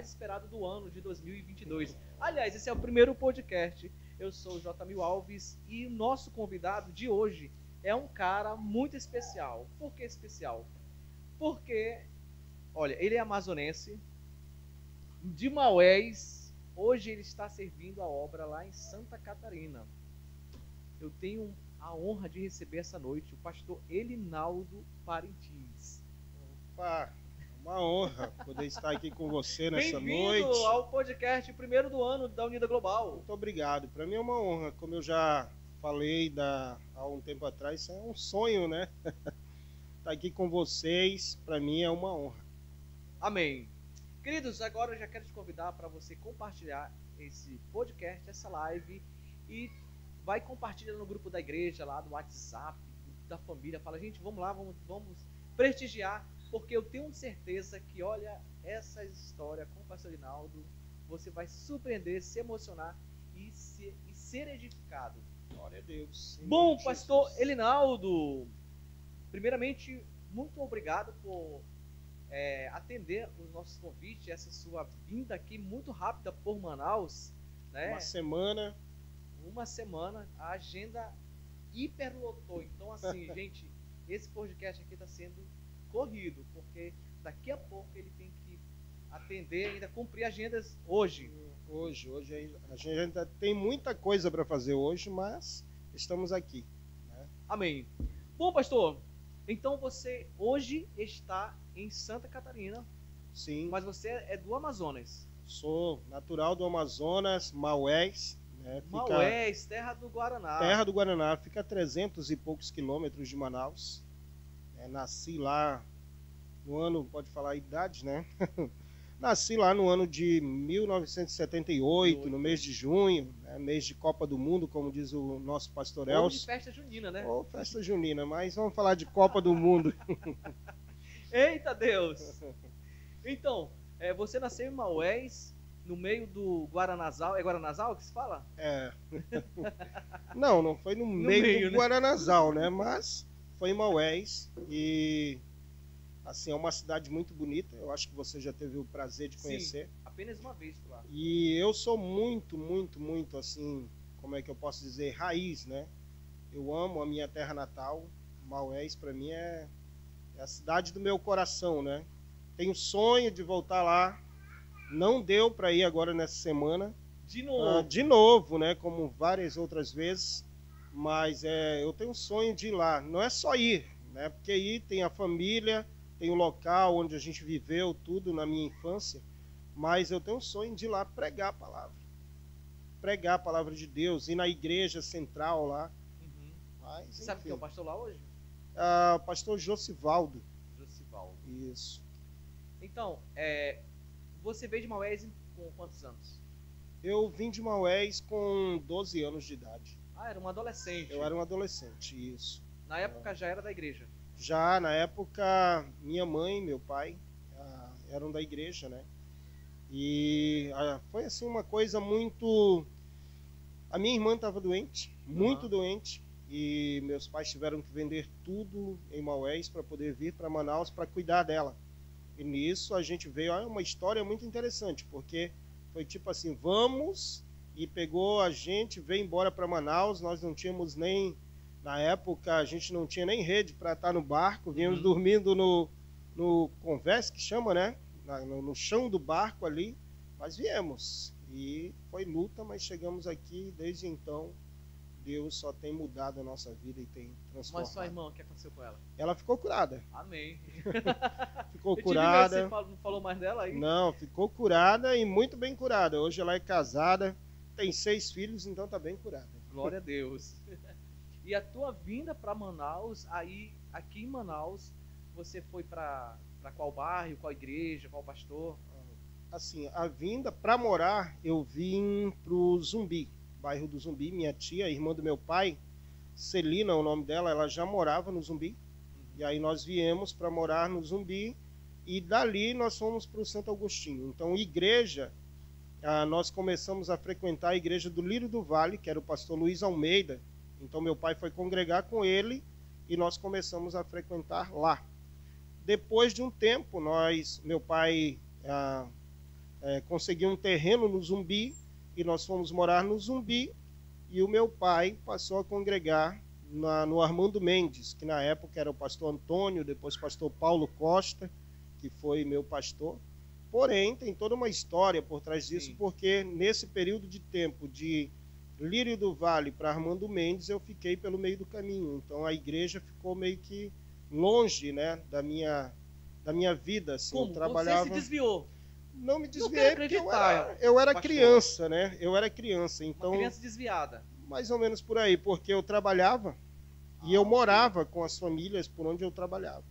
mais esperado do ano de 2022. Aliás, esse é o primeiro podcast. Eu sou o J. Alves e o nosso convidado de hoje é um cara muito especial. Por que especial? Porque, olha, ele é amazonense, de Maués. Hoje ele está servindo a obra lá em Santa Catarina. Eu tenho a honra de receber essa noite o pastor Elinaldo Parintins. Opa, uma honra poder estar aqui com você nessa noite. Bem-vindo ao podcast primeiro do ano da Unida Global. Muito obrigado. Para mim é uma honra. Como eu já falei há um tempo atrás, é um sonho, né? Estar aqui com vocês, para mim é uma honra. Amém. Queridos, agora eu já quero te convidar para você compartilhar esse podcast, essa live, e vai compartilhando no grupo da igreja, lá do WhatsApp, da família. Fala, gente, vamos lá, vamos prestigiar, porque eu tenho certeza que, olha, essa história com o pastor Elinaldo, você vai se surpreender, se emocionar e ser edificado. Glória a Deus. Bom, pastor Elinaldo, primeiramente, muito obrigado por atender os nossos convites, essa sua vinda aqui muito rápida por Manaus, né? Uma semana, a agenda hiperlotou. Então, assim, gente, esse podcast aqui está sendo corrido, porque daqui a pouco ele tem que atender, ainda cumprir agendas hoje. Hoje a gente ainda tem muita coisa para fazer hoje, mas estamos aqui, né? Amém. Bom, pastor, então você hoje está em Santa Catarina. Sim. Mas você é do Amazonas. Sou natural do Amazonas, Maués. Né? Maués, terra do Guaraná. Terra do Guaraná, fica a 300 e poucos quilômetros de Manaus. Nasci lá no ano, pode falar a idade, né? Nasci lá no ano de 1978, no mês de junho, né? Mês de Copa do Mundo, como diz o nosso pastor Elcio. Ou de festa junina, né? Ou festa junina, mas vamos falar de Copa do Mundo. Eita Deus! Então, você nasceu em Maués, no meio do Guaranazal. É Guaranazal que se fala? Não foi no meio do Guaranazal, né? Mas foi em Maués e, assim, é uma cidade muito bonita. Eu acho que você já teve o prazer de conhecer. Sim, apenas uma vez por lá. E eu sou muito, assim, como é que eu posso dizer, raiz, né? Eu amo a minha terra natal. Maués, para mim, é a cidade do meu coração, né? Tenho sonho de voltar lá. Não deu para ir agora nessa semana. De novo, né? Como várias outras vezes. Mas eu tenho sonho de ir lá. Não é só ir, né? Porque aí tem a família, tem o local onde a gente viveu tudo na minha infância. Mas eu tenho sonho de ir lá pregar a palavra. Pregar a palavra de Deus. Ir na igreja central lá. Uhum. Mas, você sabe quem é o pastor lá hoje? Pastor Josivaldo. Josivaldo. Isso. Então, você veio de Maués com quantos anos? Eu vim de Maués com 12 anos de idade. Era um adolescente. Eu era um adolescente, isso. Na época já era da igreja? Já, na época, minha mãe e meu pai eram da igreja, né? E foi assim uma coisa muito... A minha irmã estava doente, muito doente, e meus pais tiveram que vender tudo em Maués para poder vir para Manaus para cuidar dela. E nisso a gente veio, uma história muito interessante, porque foi tipo assim, vamos, e pegou a gente, veio embora para Manaus, nós não tínhamos nem, na época a gente não tinha nem rede para estar no barco, viemos dormindo no convés, que chama, né? No chão do barco ali, mas viemos. E foi luta, mas chegamos aqui, desde então Deus só tem mudado a nossa vida e tem transformado. Mas sua irmã, o que aconteceu com ela? Ela ficou curada. Amém. Ficou curada. Você não falou mais dela aí? Não, ficou curada e muito bem curada. Hoje ela é casada, tem 6 filhos, então tá bem curada. Glória a Deus. E a tua vinda para Manaus, aí aqui em Manaus, você foi para qual bairro, qual igreja, qual pastor? Assim, a vinda para morar, eu vim pro Zumbi. Bairro do Zumbi, minha tia, irmã do meu pai, Celina, o nome dela, ela já morava no Zumbi. E aí nós viemos para morar no Zumbi e dali nós fomos para o Santo Agostinho. Então, igreja, nós começamos a frequentar a igreja do Lírio do Vale, que era o pastor Luiz Almeida. Então, meu pai foi congregar com ele e nós começamos a frequentar lá. Depois de um tempo, meu pai consegui um terreno no Zumbi e nós fomos morar no Zumbi. E o meu pai passou a congregar no Armando Mendes, que na época era o pastor Antônio, depois o pastor Paulo Costa, que foi meu pastor. Porém, tem toda uma história por trás disso, Sim. porque nesse período de tempo de Lírio do Vale para Armando Mendes, eu fiquei pelo meio do caminho. Então a igreja ficou meio que longe, né, da minha vida. Assim, Como? eu trabalhava... Você se desviou? Não me Não desviei, quero porque acreditar, eu era pastor. criança, né? Eu era criança, Uma então criança desviada. mais ou menos por aí, porque eu trabalhava e eu ok. morava com as famílias por onde eu trabalhava.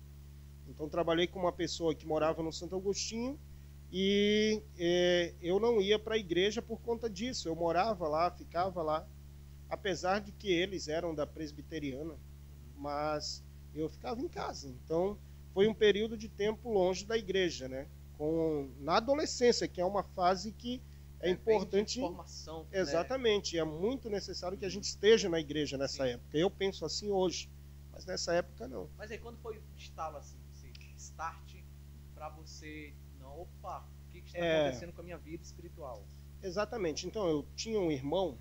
Então trabalhei com uma pessoa que morava no Santo Agostinho e eu não ia para a igreja por conta disso. Eu morava lá, ficava lá, apesar de que eles eram da presbiteriana, mas eu ficava em casa. Então foi um período de tempo longe da igreja, né? Na adolescência, que é uma fase que é importante. Bem de formação, Exatamente, é muito necessário que a gente esteja na igreja nessa época. Eu penso assim hoje, mas nessa época não. Mas aí quando foi o estalo assim, start para você, não, opa, o que está acontecendo com a minha vida espiritual? Exatamente. Então eu tinha um irmão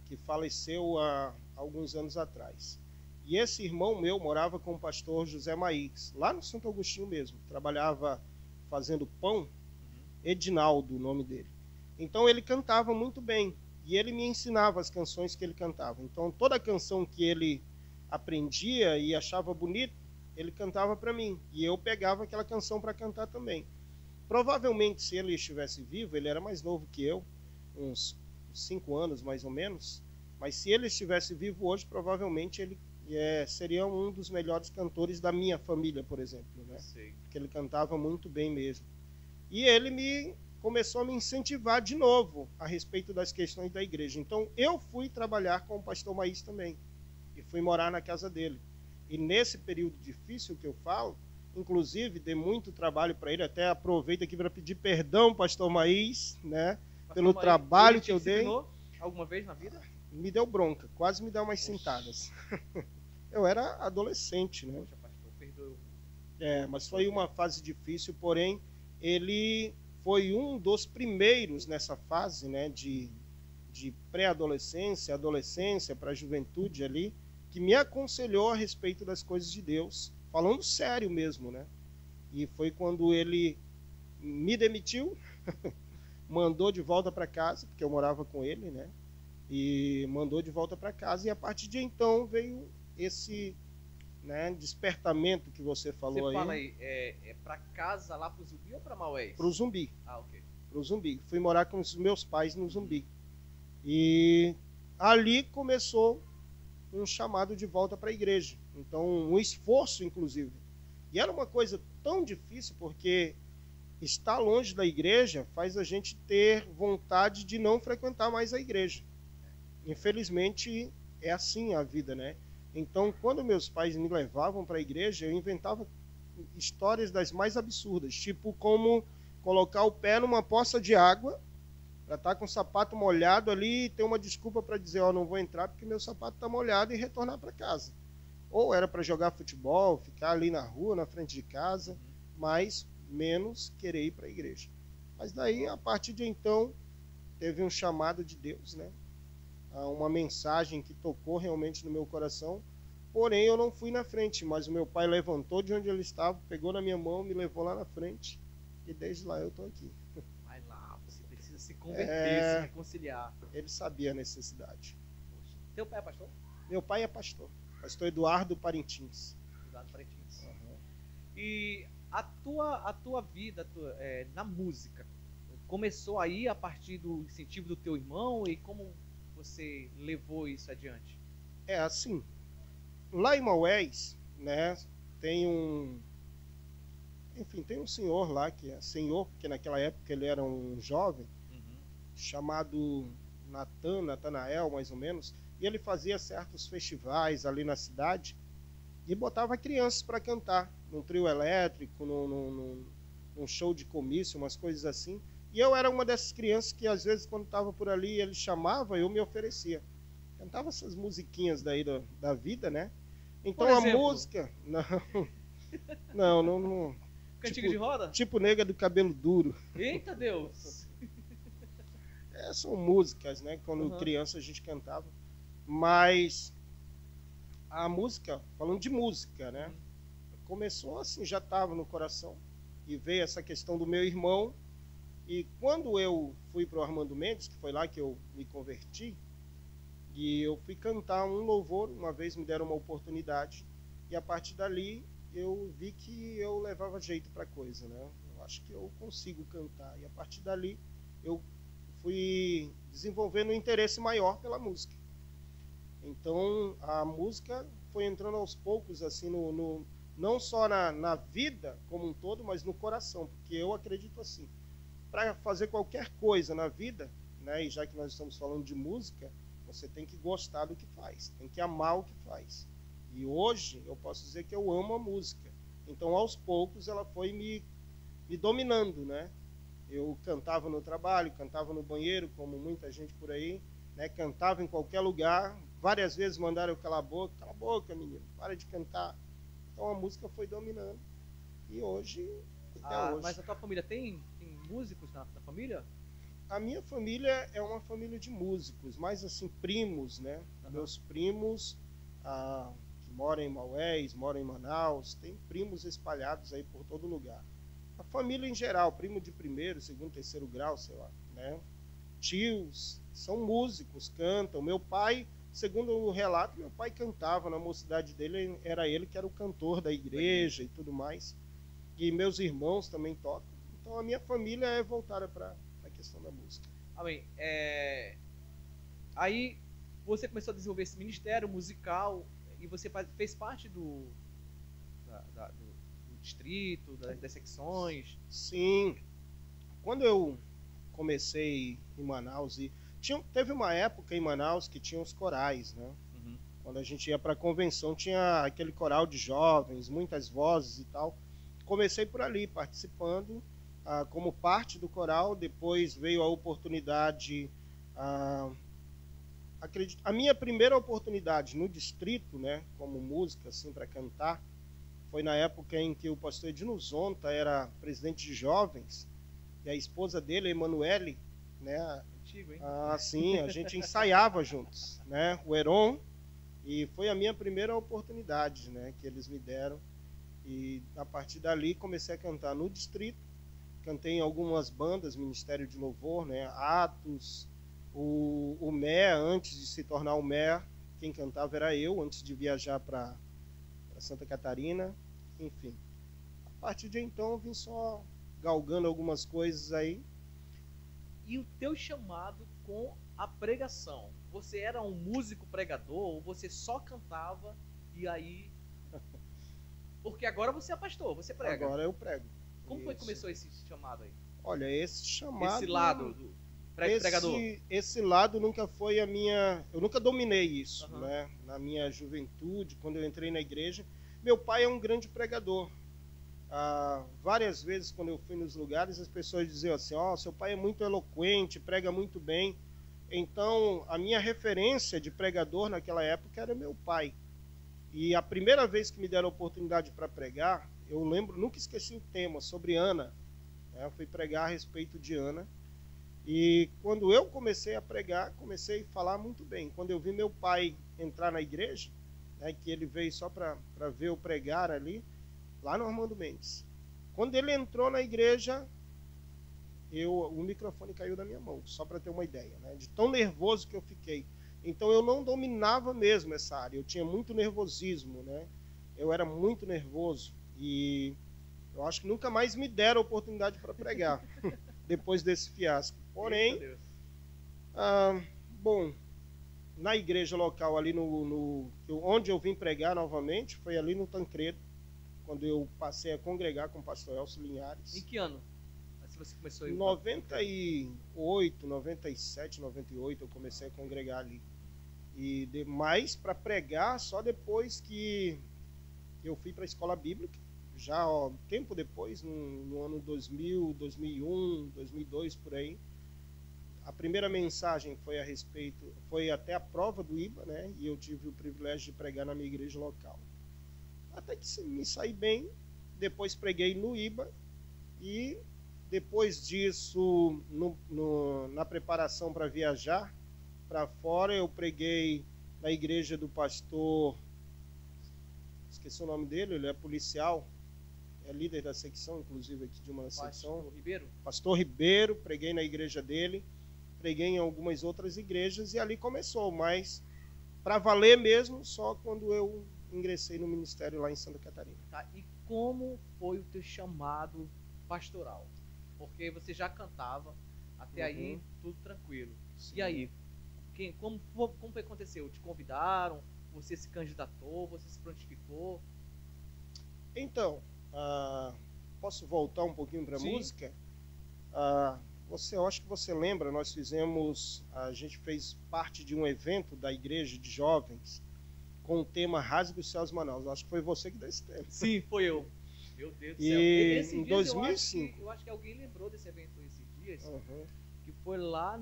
que faleceu há alguns anos atrás. E esse irmão meu morava com o pastor José Maís, lá no Santo Agostinho mesmo. Trabalhava fazendo pão, Edinaldo, o nome dele. Então ele cantava muito bem e ele me ensinava as canções que ele cantava. Então toda canção que ele aprendia e achava bonita, ele cantava para mim e eu pegava aquela canção para cantar também. Provavelmente, se ele estivesse vivo, ele era mais novo que eu, uns 5 anos mais ou menos, mas se ele estivesse vivo hoje, provavelmente ele seria um dos melhores cantores da minha família, por exemplo, né? Porque ele cantava muito bem mesmo. E ele começou a me incentivar de novo a respeito das questões da igreja. Então eu fui trabalhar com o pastor Maís também e fui morar na casa dele. E nesse período difícil que eu falo, inclusive dei muito trabalho para ele, até aproveito aqui para pedir perdão, pastor Maís, né, pelo trabalho que eu dei. Alguma vez na vida? Me deu bronca, quase me deu umas cintadas. Eu era adolescente, né? Poxa, pastor, perdoe. Mas foi uma fase difícil, porém ele foi um dos primeiros nessa fase, né, de pré-adolescência, adolescência para a juventude ali, que me aconselhou a respeito das coisas de Deus, falando sério mesmo, né? E foi quando ele me demitiu, mandou de volta para casa, porque eu morava com ele, né? E mandou de volta para casa, e a partir de então veio esse, né, despertamento que você falou aí. Você fala aí, é para casa lá pro Zumbi ou para Maués? Pro Zumbi. Ah, ok. Pro Zumbi. Fui morar com os meus pais no Zumbi. E ali começou um chamado de volta para a igreja. Então, um esforço, inclusive. E era uma coisa tão difícil, porque estar longe da igreja faz a gente ter vontade de não frequentar mais a igreja. Infelizmente, é assim a vida, né? Então, quando meus pais me levavam para a igreja, eu inventava histórias das mais absurdas, tipo como colocar o pé numa poça de água, para estar com o sapato molhado ali e ter uma desculpa para dizer, não vou entrar porque meu sapato está molhado, e retornar para casa. Ou era para jogar futebol, ficar ali na rua, na frente de casa, mas menos querer ir para a igreja. Mas daí, a partir de então, teve um chamado de Deus, né? Uma mensagem que tocou realmente no meu coração, porém eu não fui na frente, mas o meu pai levantou de onde ele estava, pegou na minha mão, me levou lá na frente, e desde lá eu estou aqui. Vai lá, você precisa se converter, se reconciliar. Ele sabia a necessidade. Poxa. Teu pai é pastor? Meu pai é pastor Eduardo Parintins. Eduardo Parintins. Uhum. E a tua vida na música começou aí a partir do incentivo do teu irmão, e como você levou isso adiante? Assim, lá em Maués, né, tem um senhor lá, que é senhor, porque naquela época ele era um jovem, chamado Natanael, mais ou menos, e ele fazia certos festivais ali na cidade e botava crianças para cantar, num trio elétrico, num show de comício, umas coisas assim. E eu era uma dessas crianças que, às vezes, quando estava por ali, ele chamava, eu me oferecia. Cantava essas musiquinhas daí da vida, né? Então a música... Não. Cantiga de roda? Tipo Nega do Cabelo Duro. Eita Deus! São músicas, né? Quando criança a gente cantava. Mas a música, falando de música, né? Começou assim, já estava no coração. E veio essa questão do meu irmão. E quando eu fui para o Armando Mendes, que foi lá que eu me converti, e eu fui cantar um louvor, uma vez me deram uma oportunidade, e a partir dali eu vi que eu levava jeito para a coisa, né? Eu acho que eu consigo cantar. E a partir dali eu fui desenvolvendo um interesse maior pela música. Então a música foi entrando aos poucos, assim, não só na vida como um todo, mas no coração, porque eu acredito assim, para fazer qualquer coisa na vida, né, e já que nós estamos falando de música, você tem que gostar do que faz, tem que amar o que faz. E hoje eu posso dizer que eu amo a música. Então, aos poucos, ela foi me dominando, né? Eu cantava no trabalho, cantava no banheiro, como muita gente por aí, né? Cantava em qualquer lugar. Várias vezes mandaram eu calar a boca, menino, para de cantar. Então, a música foi dominando. E hoje, até hoje. Mas a tua família tem músicos na família? A minha família é uma família de músicos, mais assim, primos, né? Meus primos que moram em Maués, moram em Manaus, tem primos espalhados aí por todo lugar. A família em geral, primo de primeiro, segundo, terceiro grau, sei lá, né? Tios, são músicos, cantam. Meu pai, segundo o relato, meu pai cantava na mocidade dele, era ele que era o cantor da igreja e tudo mais. E meus irmãos também tocam. Então a minha família é voltada para a questão da música. Amém. Aí você começou a desenvolver esse ministério musical e você fez parte do distrito, das secções. Sim. Quando eu comecei em Manaus, teve uma época em Manaus que tinha os corais, né? Quando a gente ia para a convenção, tinha aquele coral de jovens, muitas vozes e tal. Comecei por ali, participando como parte do coral. Depois veio a oportunidade, acredito, a minha primeira oportunidade no distrito, né, como música, assim, para cantar, foi na época em que o pastor Edino Zonta era presidente de jovens, e a esposa dele, a Emanuele, né, Antigo, hein? Sim, a gente ensaiava juntos, né, o Heron, e foi a minha primeira oportunidade, né, que eles me deram. E a partir dali comecei a cantar no distrito, cantei em algumas bandas, Ministério de Louvor, né, Atos, o MEA, antes de se tornar o MEA, quem cantava era eu, antes de viajar para Santa Catarina, enfim. A partir de então eu vim só galgando algumas coisas aí. E o teu chamado com a pregação? Você era um músico pregador ou você só cantava e aí... Porque agora você é pastor, você prega. Agora eu prego. Como foi que começou esse chamado aí? Olha, esse chamado... Esse lado do pregador. Esse lado nunca foi a minha... Eu nunca dominei isso, né? Na minha juventude, quando eu entrei na igreja. Meu pai é um grande pregador. Várias vezes, quando eu fui nos lugares, as pessoas diziam assim, seu pai é muito eloquente, prega muito bem. Então, a minha referência de pregador naquela época era meu pai. E a primeira vez que me deram a oportunidade para pregar, eu lembro, nunca esqueci o tema, sobre Ana. Eu fui pregar a respeito de Ana. E quando eu comecei a pregar, comecei a falar muito bem. Quando eu vi meu pai entrar na igreja, né, que ele veio só para ver eu pregar ali, lá no Armando Mendes. Quando ele entrou na igreja, o microfone caiu da minha mão, só para ter uma ideia, né, de tão nervoso que eu fiquei. Então eu não dominava mesmo essa área, eu tinha muito nervosismo, né? Eu era muito nervoso e eu acho que nunca mais me deram a oportunidade para pregar depois desse fiasco. Porém, bom, na igreja local ali onde eu vim pregar novamente, foi ali no Tancredo, quando eu passei a congregar com o pastor Elcio Linhares. Em que ano? Se você começou em 98, 97, 98 eu comecei a congregar ali. E mais para pregar só depois que eu fui para a escola bíblica, já tempo depois, no ano 2000, 2001, 2002, por aí. A primeira mensagem foi até a prova do IBA, né? E eu tive o privilégio de pregar na minha igreja local. Até que me saí bem. depois preguei no IBA e depois disso, na preparação para viajar para fora, eu preguei na igreja do pastor, esqueci o nome dele, ele é policial, é líder da secção, inclusive aqui de uma secção. Pastor Ribeiro? Pastor Ribeiro, preguei na igreja dele, preguei em algumas outras igrejas e ali começou, mas para valer mesmo, só quando eu ingressei no ministério lá em Santa Catarina. Tá, e como foi o teu chamado pastoral? Porque você já cantava, até aí tudo tranquilo. Sim. E aí, como foi que aconteceu? Te convidaram? Você se candidatou? Você se prontificou? Então, posso voltar um pouquinho para a música? Eu acho que você lembra, a gente fez parte de um evento da igreja de jovens com o tema Rasgue os Céus Manaus. Acho que foi você que deu esse tema. Sim, foi eu. Meu Deus do céu. E em 2005. Eu acho que alguém lembrou desse evento esses dias, que foi lá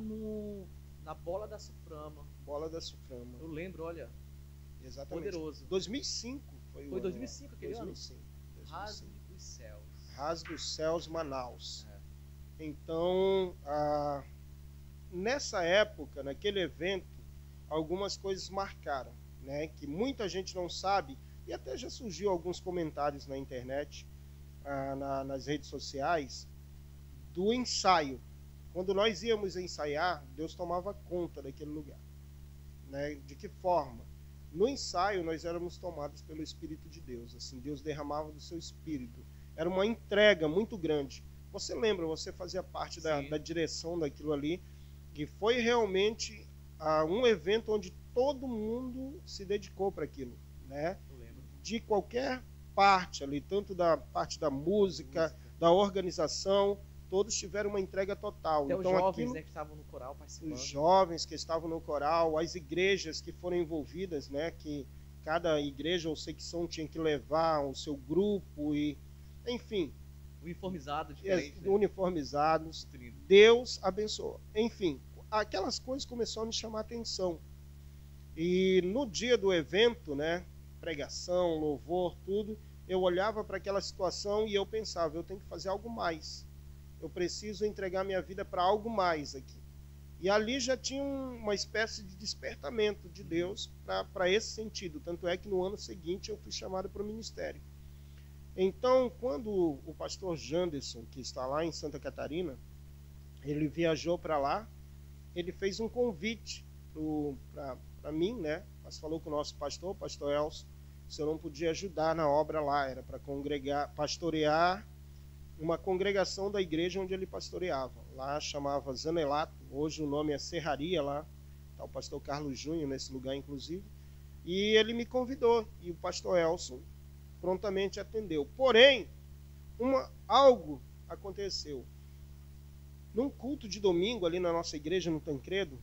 na Bola da Suframa. Bola da Suframa. Eu lembro, olha. Exatamente. Poderoso. 2005 foi 2005 aquele 2005. ano? Rasgue os Céus. Rasgue os Céus Manaus. Então, nessa época, naquele evento, algumas coisas marcaram, né, que muita gente não sabe, e até já surgiu alguns comentários na internet, nas redes sociais, do ensaio. Quando nós íamos ensaiar, Deus tomava conta daquele lugar. Né? De que forma? No ensaio, nós éramos tomados pelo Espírito de Deus. Assim, Deus derramava do seu Espírito. Era uma entrega muito grande. Você lembra, você fazia parte da direção daquilo ali, que foi realmente um evento onde todo mundo se dedicou para aquilo, né? Eu lembro. De qualquer parte ali, tanto da parte da música, da organização, todos tiveram uma entrega total. Até então, os jovens, né, que estavam no coral participando. Os jovens que estavam no coral, as igrejas que foram envolvidas, né, que cada igreja ou secção tinha que levar o seu grupo e, enfim, uniformizado, diferente, né? Uniformizados. Deus abençoou. Enfim, aquelas coisas começaram a me chamar a atenção. E no dia do evento, né, pregação, louvor, tudo, eu olhava para aquela situação e eu pensava, eu tenho que fazer algo mais. Eu preciso entregar minha vida para algo mais aqui. E ali já tinha uma espécie de despertamento de Deus para esse sentido. Tanto é que no ano seguinte eu fui chamado para o ministério. Então, quando o pastor Janderson, que está lá em Santa Catarina, ele viajou para lá, ele fez um convite para mim, né? Mas falou com o nosso pastor, o pastor Elcio, se eu não podia ajudar na obra lá, era para pastorear uma congregação da igreja onde ele pastoreava. Lá chamava Zanelato, hoje o nome é Serraria lá, está o pastor Carlos Júnior nesse lugar, inclusive. E ele me convidou, e o pastor Elcio prontamente atendeu. Porém, algo aconteceu. Num culto de domingo ali na nossa igreja, no Tancredo,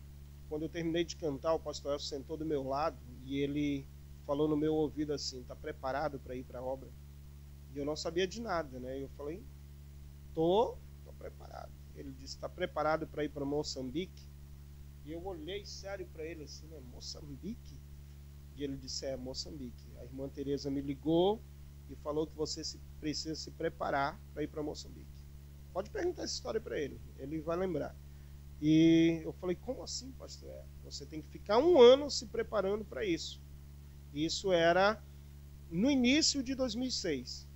quando eu terminei de cantar, o pastor Elcio sentou do meu lado e ele falou no meu ouvido assim, está preparado para ir para a obra? E eu não sabia de nada, né? Eu falei, tô preparado. Ele disse, está preparado para ir para Moçambique? E eu olhei sério para ele assim, né? Moçambique? E ele disse, Moçambique. A irmã Tereza me ligou e falou que você precisa se preparar para ir para Moçambique. Pode perguntar essa história para ele, ele vai lembrar. E eu falei, como assim, pastor? Você tem que ficar 1 ano se preparando para isso. Isso era no início de 2006.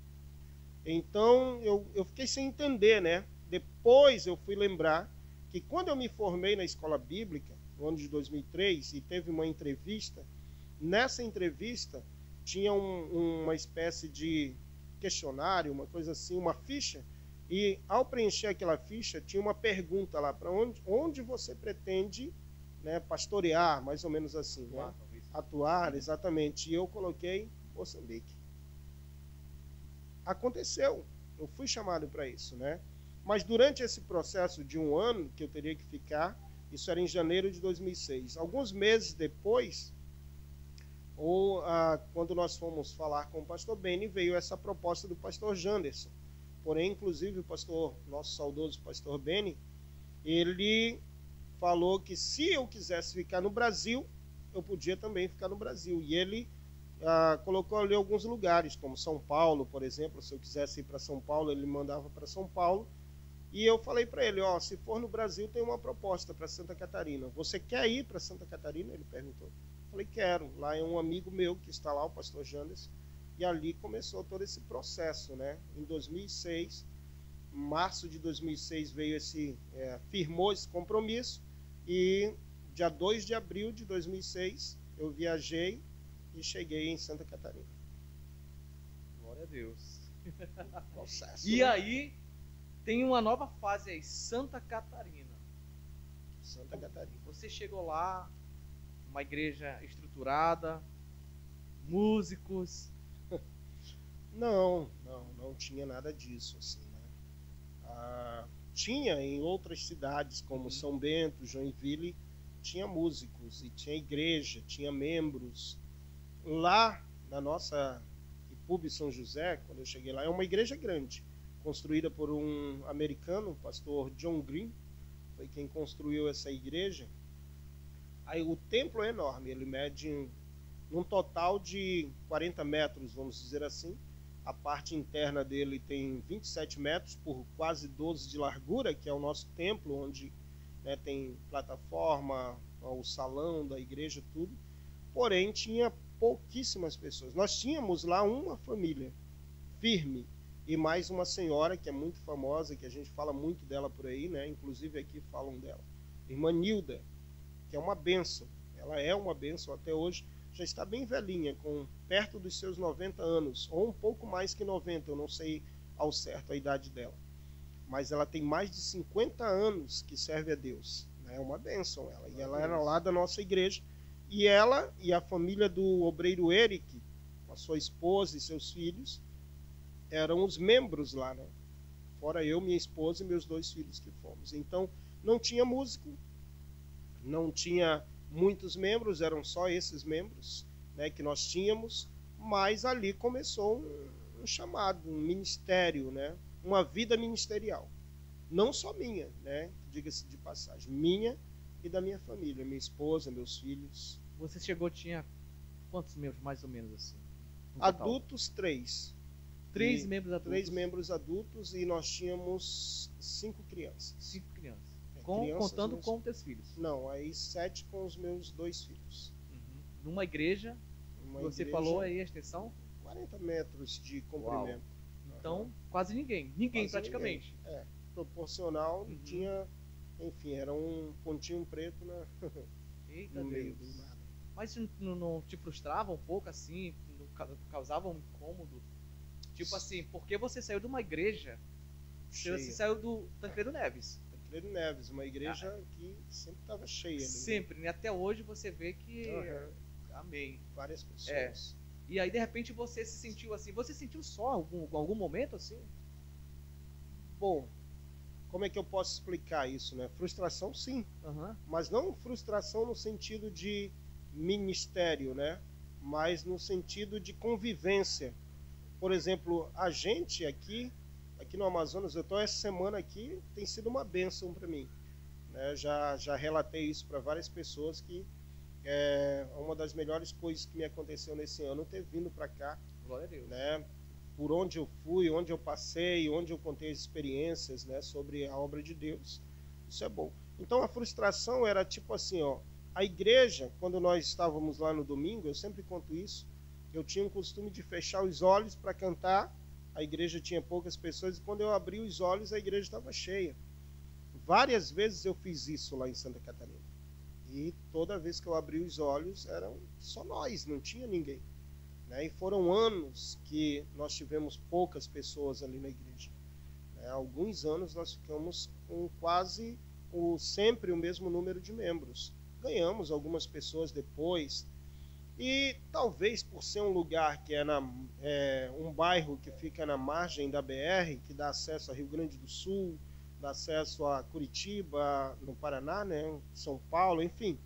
Então, eu fiquei sem entender, né? Depois eu fui lembrar que quando eu me formei na escola bíblica, no ano de 2003, e teve uma entrevista, nessa entrevista tinha uma espécie de questionário, uma coisa assim, uma ficha, e ao preencher aquela ficha tinha uma pergunta lá, para onde você pretende, né, pastorear, mais ou menos assim, né? Atuar, exatamente. E eu coloquei Moçambique. Aconteceu, eu fui chamado para isso, né? Mas durante esse processo de 1 ano que eu teria que ficar, isso era em janeiro de 2006. Alguns meses depois, quando nós fomos falar com o pastor Beni, veio essa proposta do pastor Janderson. Porém, inclusive, nosso saudoso pastor Beni, ele falou que se eu quisesse ficar no Brasil, eu podia também ficar no Brasil. E ele colocou ali alguns lugares, como São Paulo, por exemplo. Se eu quisesse ir para São Paulo, ele mandava para São Paulo. E eu falei para ele, ó, se for no Brasil, tem uma proposta para Santa Catarina. Você quer ir para Santa Catarina? Ele perguntou. Eu falei, quero. Lá é um amigo meu que está lá, o pastor Janderson. E ali começou todo esse processo, né? Em 2006, março de 2006 veio firmou esse compromisso. E dia 2 de abril de 2006, eu viajei e cheguei em Santa Catarina. Glória a Deus. Processo, E né? aí, tem uma nova fase aí, Santa Catarina. Santa Catarina. Você chegou lá, uma igreja estruturada, músicos. Não tinha nada disso, assim, né? Tinha em outras cidades, como São Bento, Joinville, tinha músicos e tinha igreja, tinha membros. Lá na nossa IPUB São José, quando eu cheguei lá, é uma igreja grande, construída por um americano, o pastor John Green, foi quem construiu essa igreja. Aí o templo é enorme, ele mede num total de 40 metros, vamos dizer assim. A parte interna dele tem 27 metros por quase 12 de largura, que é o nosso templo, onde, né, tem plataforma, o salão da igreja, tudo. Porém, tinha pouquíssimas pessoas. Nós tínhamos lá uma família firme e mais uma senhora que é muito famosa, que a gente fala muito dela por aí, né? Inclusive aqui falam dela. Irmã Nilda, que é uma bênção. Ela é uma bênção até hoje. Já está bem velhinha, com perto dos seus 90 anos, ou um pouco mais que 90, eu não sei ao certo a idade dela. Mas ela tem mais de 50 anos que serve a Deus. É uma bênção ela. E ela era lá da nossa igreja. E ela e a família do obreiro Eric, a sua esposa e seus filhos, eram os membros lá, né? Fora eu, minha esposa e meus 2 filhos que fomos. Então, não tinha músico, não tinha muitos membros, eram só esses membros, né, que nós tínhamos, mas ali começou um chamado, um ministério, né, uma vida ministerial. Não só minha, né, diga-se de passagem, minha e da minha família, minha esposa, meus filhos. Você chegou, tinha quantos membros, mais ou menos assim? No total? Adultos, 3. 3 membros adultos? 3 membros adultos e nós tínhamos 5 crianças. 5 crianças. Crianças, Contando mas... com teus filhos? Não, aí 7 com os meus 2 filhos. Numa igreja, você falou aí a extensão? 40 metros de comprimento. Uau. Então, quase ninguém. Ninguém, quase praticamente. Ninguém. Proporcional, tinha, enfim, era um pontinho preto Eita no meio Deus. do nada. Mas não te frustrava um pouco assim? Não causava um incômodo? Tipo assim, porque você saiu de uma igreja, você saiu do Tancredo Neves. Tancredo Neves, uma igreja que sempre estava cheia. Sempre, né? Até hoje você vê que... Amém. Várias pessoas. E aí, de repente, você se sentiu assim. Você sentiu só algum momento assim? Bom, como é que eu posso explicar isso, né? Frustração, sim. Mas não frustração no sentido de ministério, né? Mas no sentido de convivência. Por exemplo, a gente aqui no Amazonas, eu estou essa semana aqui, tem sido uma bênção para mim. Né? Já relatei isso para várias pessoas, que é uma das melhores coisas que me aconteceu nesse ano ter vindo para cá. Glória a Deus. Né? Por onde eu fui, onde eu passei, onde eu contei as experiências, né, sobre a obra de Deus. Isso é bom. Então a frustração era tipo assim, ó, a igreja, quando nós estávamos lá no domingo, eu sempre conto isso, eu tinha o costume de fechar os olhos para cantar, a igreja tinha poucas pessoas, e quando eu abri os olhos, a igreja estava cheia. Várias vezes eu fiz isso lá em Santa Catarina. E toda vez que eu abri os olhos, eram só nós, não tinha ninguém. Né? E foram anos que nós tivemos poucas pessoas ali na igreja. Né? Alguns anos nós ficamos com quase sempre o mesmo número de membros. Ganhamos algumas pessoas depois. E talvez por ser um lugar que um bairro que fica na margem da BR, que dá acesso a Rio Grande do Sul, dá acesso a Curitiba, no Paraná, né? São Paulo, enfim,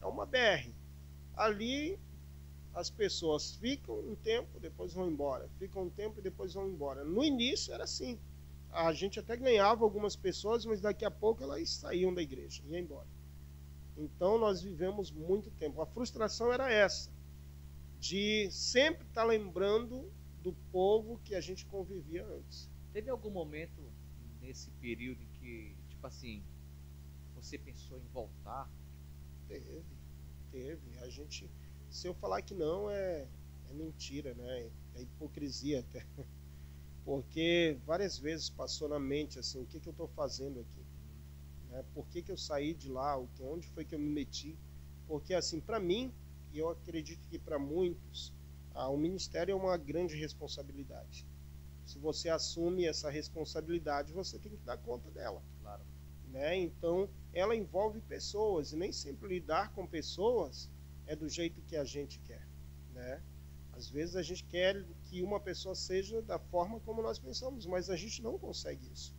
é uma BR. Ali as pessoas ficam um tempo, depois vão embora. Ficam um tempo e depois vão embora. No início era assim. A gente até ganhava algumas pessoas, mas daqui a pouco elas saíam da igreja, iam embora. Então nós vivemos muito tempo. A frustração era essa, de sempre estar lembrando do povo que a gente convivia antes. Teve algum momento nesse período em que, tipo assim, você pensou em voltar? Teve. A gente, se eu falar que não, é mentira, né? É hipocrisia até. Porque várias vezes passou na mente assim, o que eu estou fazendo aqui? Né? Por que eu saí de lá? Onde foi que eu me meti? Porque assim, para mim, e eu acredito que para muitos, o ministério é uma grande responsabilidade. Se você assume essa responsabilidade, você tem que dar conta dela. Claro. Né? Então, ela envolve pessoas, e nem sempre lidar com pessoas é do jeito que a gente quer. Né? Às vezes a gente quer que uma pessoa seja da forma como nós pensamos, mas a gente não consegue isso.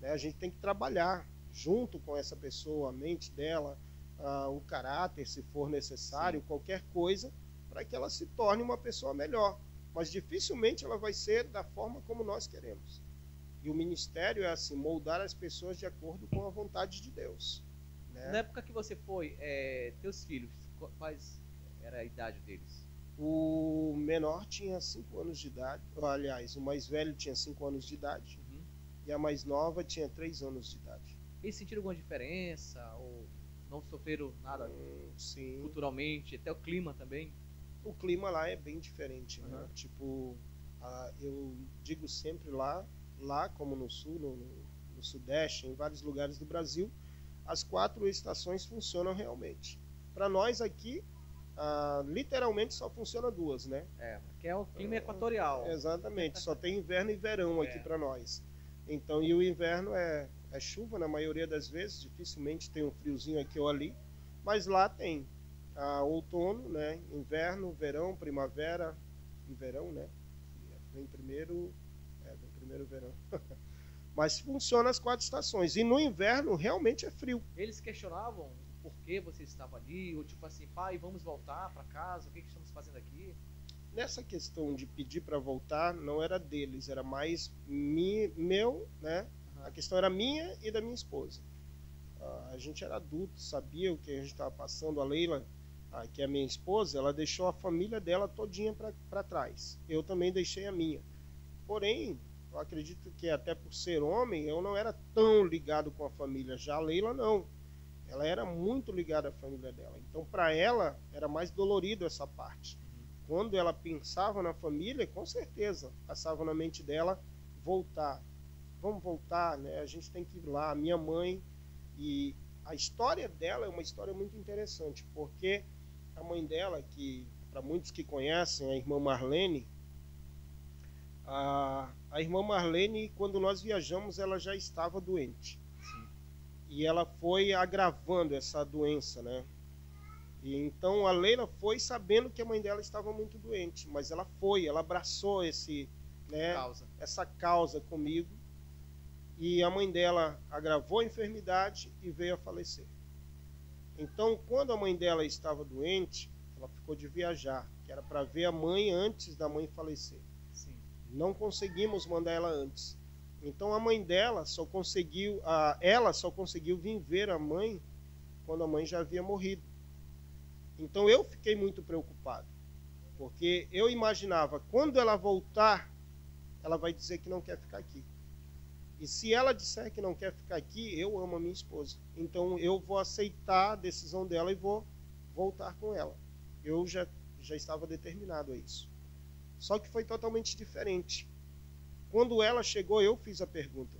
Né? A gente tem que trabalhar junto com essa pessoa, a mente dela, o caráter, se for necessário, Sim. qualquer coisa, para que ela se torne uma pessoa melhor. Mas dificilmente ela vai ser da forma como nós queremos. E o ministério é assim, moldar as pessoas de acordo com a vontade de Deus. Né? Na época que você foi, teus filhos, quais era a idade deles? O menor tinha 5 anos de idade, aliás, o mais velho tinha 5 anos de idade, Uhum. e a mais nova tinha 3 anos de idade. Eles sentiram alguma diferença? Ou não sofreram nada Sim. culturalmente? Até o clima também? O clima lá é bem diferente, né? Uhum. Tipo, eu digo sempre lá como no sul, no sudeste, em vários lugares do Brasil, as 4 estações funcionam realmente. Para nós aqui, literalmente só funciona 2, né? Que é o clima equatorial. Exatamente, só tem inverno e verão aqui para nós. Então, e o inverno é chuva na maioria das vezes, dificilmente tem um friozinho aqui ou ali, mas lá tem outono, né? Inverno, verão, primavera e verão, né? Vem primeiro o verão. Mas funciona as 4 estações. E no inverno realmente é frio. Eles questionavam por que você estava ali, ou tipo assim, pai, vamos voltar para casa, o que estamos fazendo aqui? Nessa questão de pedir para voltar, não era deles, era mais meu, né? Uhum. A questão era minha e da minha esposa. A gente era adulto, sabia o que a gente estava passando. A Leila, que é a minha esposa, ela deixou a família dela todinha para trás. Eu também deixei a minha. Porém, eu acredito que até por ser homem, eu não era tão ligado com a família. Já a Leila não. Ela era muito ligada à família dela. Então, para ela, era mais dolorido essa parte. Quando ela pensava na família, com certeza, passava na mente dela voltar. Vamos voltar, né? A gente tem que ir lá. A minha mãe, e a história dela é uma história muito interessante, porque a mãe dela, que para muitos que conhecem, a irmã Marlene, a irmã Marlene, quando nós viajamos, ela já estava doente. Sim. E ela foi agravando essa doença, né? E então a Leila foi sabendo que a mãe dela estava muito doente, mas ela abraçou essa causa comigo. E a mãe dela agravou a enfermidade e veio a falecer. Então, quando a mãe dela estava doente, ela ficou de viajar, que era para ver a mãe antes da mãe falecer. Sim. Não conseguimos mandar ela antes. Então a mãe dela ela só conseguiu vir ver a mãe quando a mãe já havia morrido. Então eu fiquei muito preocupado, porque eu imaginava, quando ela voltar, ela vai dizer que não quer ficar aqui. E se ela disser que não quer ficar aqui, eu amo a minha esposa. Então eu vou aceitar a decisão dela e vou voltar com ela. Eu já estava determinado a isso. Só que foi totalmente diferente. Quando ela chegou, eu fiz a pergunta,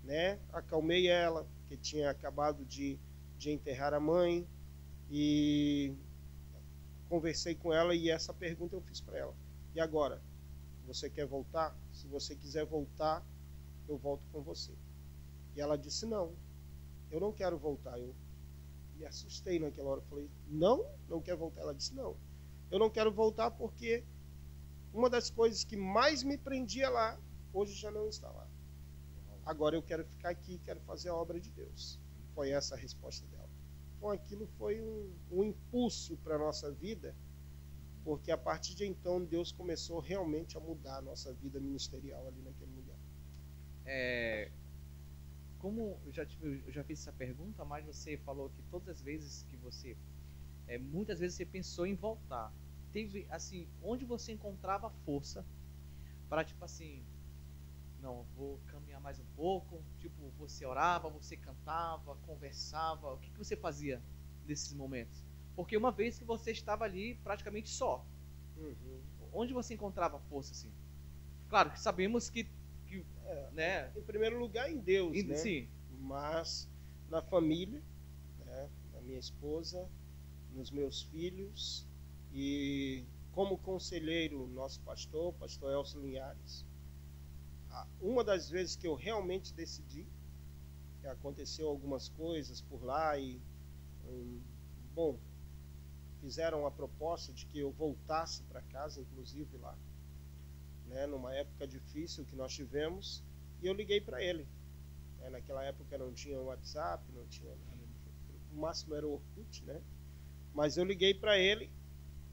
né? Acalmei ela, que tinha acabado de enterrar a mãe, e conversei com ela e essa pergunta eu fiz para ela. E agora? Você quer voltar? Se você quiser voltar, eu volto com você. E ela disse, não, eu não quero voltar. Eu me assustei naquela hora. Eu falei, não quer voltar? Ela disse, não, eu não quero voltar porque uma das coisas que mais me prendia lá, hoje já não está lá. Agora eu quero ficar aqui, quero fazer a obra de Deus. Foi essa a resposta dela. Então aquilo foi um impulso para a nossa vida, porque a partir de então Deus começou realmente a mudar a nossa vida ministerial ali naquele lugar. Como eu já fiz essa pergunta, mas você falou que todas as vezes que você, muitas vezes você pensou em voltar. teve, assim, onde você encontrava força para, tipo assim, não, vou caminhar mais um pouco, tipo, você orava, você cantava, conversava, o que você fazia nesses momentos? Porque uma vez que você estava ali praticamente só, Uhum. onde você encontrava força, assim? Claro que sabemos que né, Em primeiro lugar, em Deus, né? sim, Mas na família, né? Na minha esposa, nos meus filhos e como conselheiro, nosso pastor, pastor Elcio Linhares. Uma das vezes que eu realmente decidi, aconteceu algumas coisas por lá e, bom, fizeram a proposta de que eu voltasse para casa, inclusive lá, né, numa época difícil que nós tivemos, e eu liguei para ele. Naquela época não tinha WhatsApp, não tinha nada, o máximo era o Orkut, né? Mas eu liguei para ele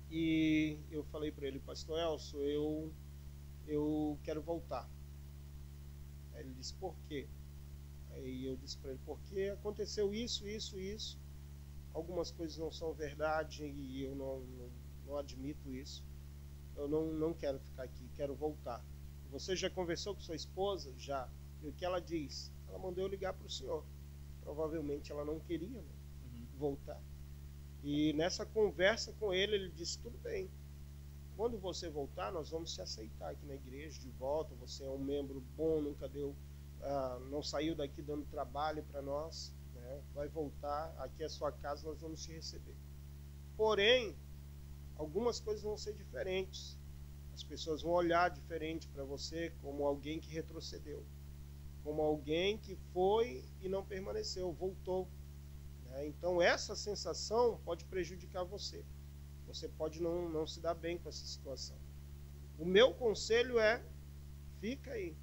e eu falei para ele, pastor Elcio, eu quero voltar. Aí ele disse, por quê? Aí eu disse para ele, porque aconteceu isso, isso, isso. Algumas coisas não são verdade e eu não admito isso. Eu não quero ficar aqui, quero voltar. Você já conversou com sua esposa? Já. E o que ela diz? Ela mandou eu ligar para o senhor. Provavelmente ela não queria, né, voltar. E nessa conversa com ele, ele disse, tudo bem. Quando você voltar, nós vamos te aceitar aqui na igreja de volta. Você é um membro bom, nunca não saiu daqui dando trabalho para nós, né? Vai voltar, aqui é a sua casa, nós vamos te receber. Porém, algumas coisas vão ser diferentes. As pessoas vão olhar diferente para você como alguém que retrocedeu, como alguém que foi e não permaneceu, voltou. Então essa sensação pode prejudicar você. Você pode não se dar bem com essa situação. O meu conselho é, fica aí,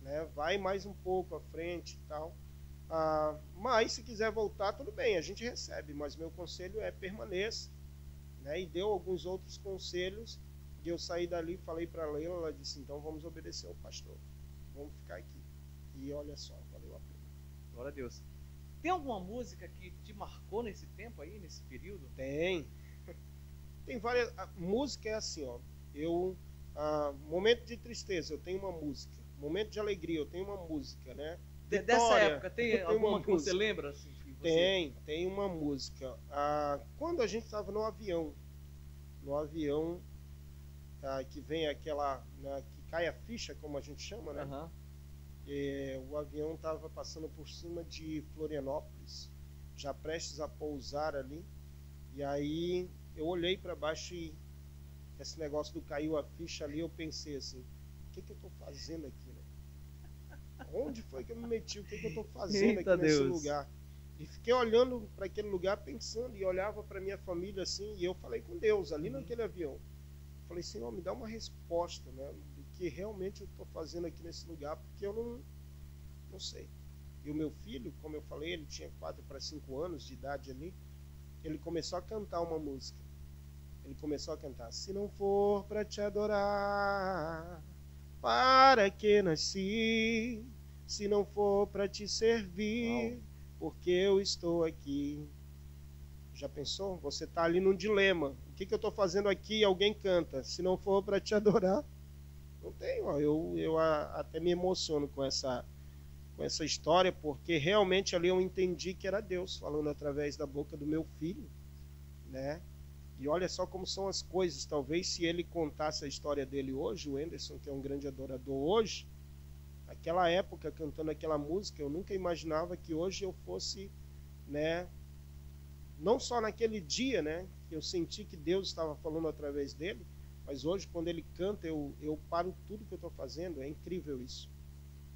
né? Vai mais um pouco à frente e tal. Mas se quiser voltar, tudo bem, a gente recebe. Mas meu conselho é permaneça. Né? E deu alguns outros conselhos. E eu saí dali, falei para a Leila, ela disse, então vamos obedecer ao pastor. Vamos ficar aqui. E olha só, valeu a pena. Glória a Deus. Tem alguma música que te marcou nesse tempo aí, nesse período? Tem. Tem várias. A música é assim, ó. Momento de tristeza, eu tenho uma música. Momento de alegria, eu tenho uma música, né? Dessa época, tem alguma que você lembra? Assim, que você... Tem uma música. Quando a gente estava no avião, que vem aquela, né, que cai a ficha, como a gente chama, né? Uhum. O avião estava passando por cima de Florianópolis, já prestes a pousar ali. E aí eu olhei para baixo e esse negócio do caiu a ficha ali, eu pensei assim, o que eu estou fazendo aqui, né? Onde foi que eu me meti? O que eu estou fazendo aqui nesse lugar? E fiquei olhando para aquele lugar, pensando, e olhava para minha família assim, e eu falei com Deus, ali naquele avião. Falei, Senhor, me dá uma resposta, né, do que realmente eu estou fazendo aqui nesse lugar, porque eu não sei. E o meu filho, como eu falei, ele tinha 4 para 5 anos de idade ali, ele começou a cantar uma música. Ele começou a cantar, se não for para te adorar, para que nasci? Se não for para te servir, porque eu estou aqui. Já pensou? Você está ali num dilema. O que eu estou fazendo aqui? E alguém canta. Se não for para te adorar, não tenho. Eu até me emociono com essa história, porque realmente ali eu entendi que era Deus falando através da boca do meu filho, né? E olha só como são as coisas. Talvez se ele contasse a história dele hoje, o Anderson, que é um grande adorador hoje, naquela época cantando aquela música, eu nunca imaginava que hoje eu fosse, né? Não só naquele dia, né, que eu senti que Deus estava falando através dele, mas hoje, quando ele canta, eu paro tudo que eu estou fazendo. É incrível isso.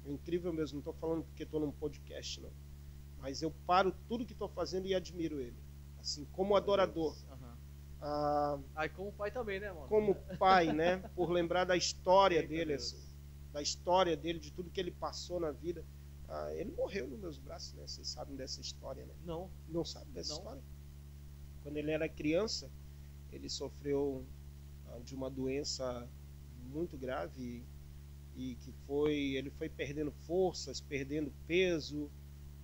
É incrível mesmo. Não estou falando porque estou num podcast, não. Mas eu paro tudo que estou fazendo e admiro ele. Assim, como adorador. E como pai também, né, mano? Como pai, né? Por lembrar da história dele, assim, da história dele, de tudo que ele passou na vida. Ele morreu nos meus braços, né? Vocês sabem dessa história, né? Não. Não sabem dessa história? Quando ele era criança, ele sofreu de uma doença muito grave e que ele foi perdendo forças, perdendo peso,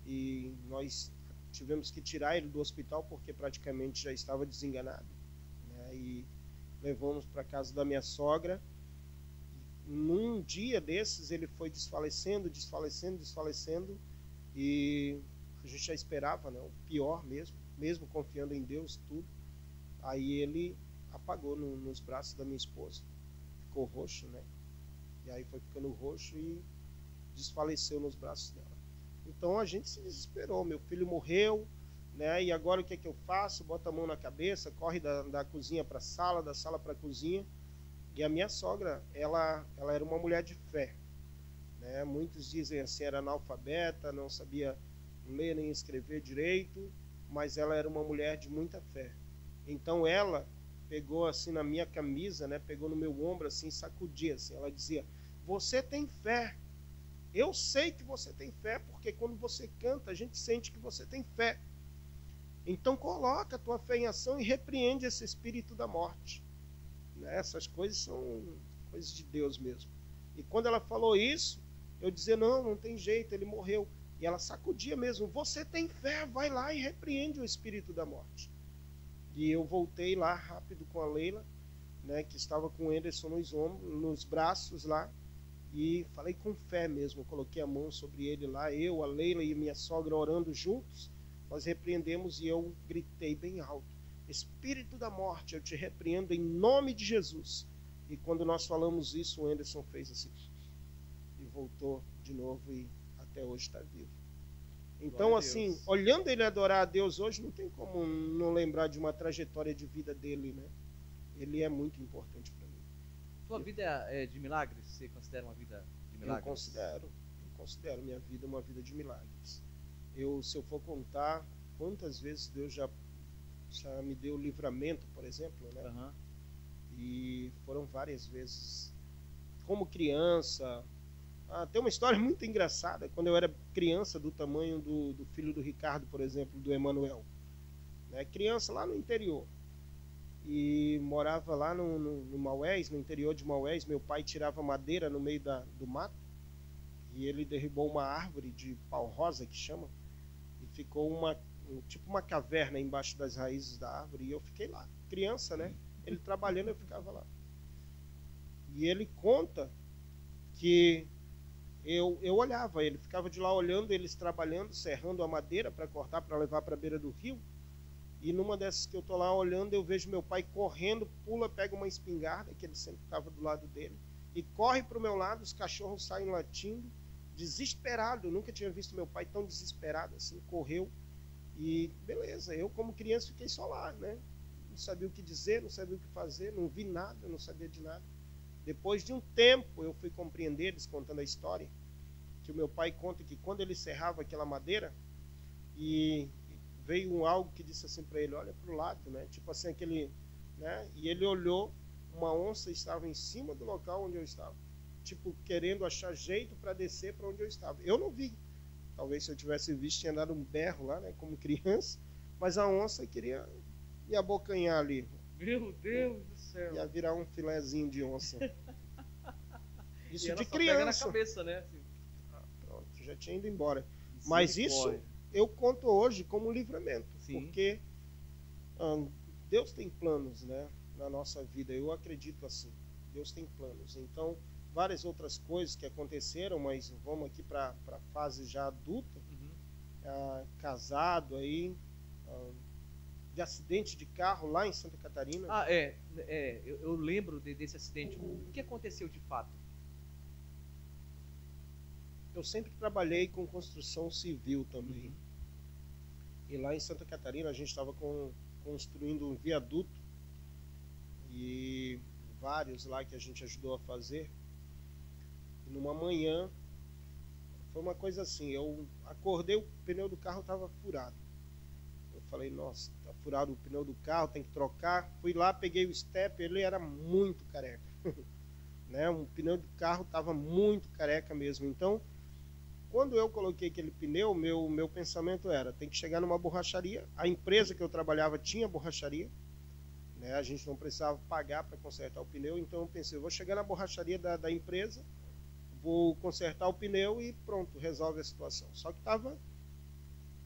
e nós tivemos que tirar ele do hospital porque praticamente já estava desenganado, né? E levamos para casa da minha sogra. Num dia desses ele foi desfalecendo, e a gente já esperava, né, o pior mesmo confiando em Deus, tudo. Aí ele apagou nos braços da minha esposa, ficou roxo, né? E aí foi ficando roxo e desfaleceu nos braços dela. Então a gente se desesperou, meu filho morreu, né? E agora o que é que eu faço? Bota a mão na cabeça, corre da cozinha para a sala, da sala para a cozinha. E a minha sogra, ela era uma mulher de fé, né? Muitos dizem assim, era analfabeta, não sabia ler nem escrever direito, mas ela era uma mulher de muita fé. Então ela pegou assim na minha camisa, né? Pegou no meu ombro assim, sacudia assim. Ela dizia: "Você tem fé. Eu sei que você tem fé, porque quando você canta, a gente sente que você tem fé. Então coloca a tua fé em ação e repreende esse espírito da morte." Essas coisas são coisas de Deus mesmo. E quando ela falou isso, eu dizia: não tem jeito, ele morreu. E ela sacudia mesmo: "Você tem fé, vai lá e repreende o espírito da morte." E eu voltei lá rápido com a Leila, né, que estava com o Anderson nos braços lá, e falei com fé mesmo. Coloquei a mão sobre ele lá, eu, a Leila e minha sogra orando juntos. Nós repreendemos e eu gritei bem alto: "Espírito da morte, eu te repreendo em nome de Jesus." E quando nós falamos isso, o Anderson fez assim e voltou de novo, e até hoje está vivo. Então, assim, olhando ele adorar a Deus hoje, não tem como não lembrar de uma trajetória de vida dele, né? Ele é muito importante para mim. Tua vida é de milagres? Você considera uma vida de milagres? Eu considero minha vida uma vida de milagres. Se eu for contar quantas vezes Deus já me deu livramento, por exemplo, né? Uhum. E foram várias vezes. Como criança, tem uma história muito engraçada. Quando eu era criança, do tamanho do filho do Ricardo, por exemplo, do Emanuel, né? Criança lá no interior, e morava lá no Maués, no interior de Maués. Meu pai tirava madeira no meio do mato, e ele derrubou uma árvore de pau-rosa, que chama, e ficou tipo uma caverna embaixo das raízes da árvore. E eu fiquei lá, criança, né? Ele trabalhando, eu ficava lá. E ele conta que eu olhava, ele ficava de lá olhando eles trabalhando, serrando a madeira para cortar, para levar para a beira do rio. E numa dessas que eu estou lá olhando, eu vejo meu pai correndo, pula, pega uma espingarda, que ele sempre estava do lado dele, e corre para o meu lado. Os cachorros saem latindo, desesperado. Eu nunca tinha visto meu pai tão desesperado assim. Correu e beleza. Eu, como criança, fiquei só lá, né? Não sabia o que dizer, não sabia o que fazer, não vi nada, não sabia de nada. Depois de um tempo, eu fui compreender, eles contando a história, que o meu pai conta que quando ele serrava aquela madeira, e veio algo que disse assim para ele: "Olha para o lado", né? Tipo assim, aquele, né? E ele olhou, uma onça estava em cima do local onde eu estava, tipo querendo achar jeito para descer para onde eu estava. Eu não vi. Talvez se eu tivesse visto, tinha dado um berro lá, né, como criança, mas a onça queria me abocanhar ali. Meu Deus do céu. Ia virar um filezinho de onça. Isso e ela de só criança. pega na cabeça, né? Assim. Pronto, já tinha ido embora. Mas isso eu conto hoje como livramento. Sim. Porque Deus tem planos, né, na nossa vida. Eu acredito assim. Deus tem planos. Então, várias outras coisas que aconteceram, mas vamos aqui para a fase já adulta. Uhum. Casado aí, de acidente de carro lá em Santa Catarina. Eu lembro desse acidente. O que aconteceu de fato? Eu sempre trabalhei com construção civil também. Uhum. E lá em Santa Catarina a gente estava construindo um viaduto, e vários lá que a gente ajudou a fazer. E numa manhã, foi uma coisa assim, eu acordei, o pneu do carro estava furado. Eu falei: "Nossa, tá furado o pneu do carro, tem que trocar." Fui lá, peguei o step, ele era muito careca. Né? O pneu do carro estava muito careca mesmo. Então, quando eu coloquei aquele pneu, meu pensamento era: tem que chegar numa borracharia. A empresa que eu trabalhava tinha borracharia, né? A gente não precisava pagar para consertar o pneu. Então eu pensei: eu vou chegar na borracharia da empresa, vou consertar o pneu e pronto, resolve a situação. Só que estava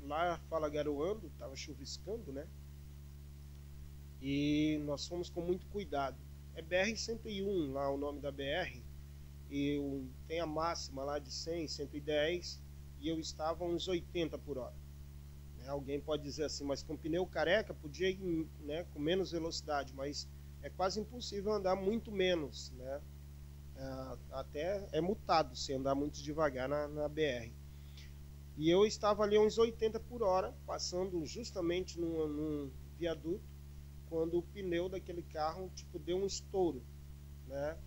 lá, fala garoando, estava chuviscando, né? e nós fomos com muito cuidado. É BR-101 lá o nome da BR, e tem a máxima lá de 100, 110, e eu estava a uns 80 por hora. Alguém pode dizer assim, mas com pneu careca podia ir, né, com menos velocidade, mas é quase impossível andar muito menos, né? Até é multado se andar muito devagar na BR. E eu estava ali a uns 80 por hora, passando justamente num viaduto, quando o pneu daquele carro tipo deu um estouro, né?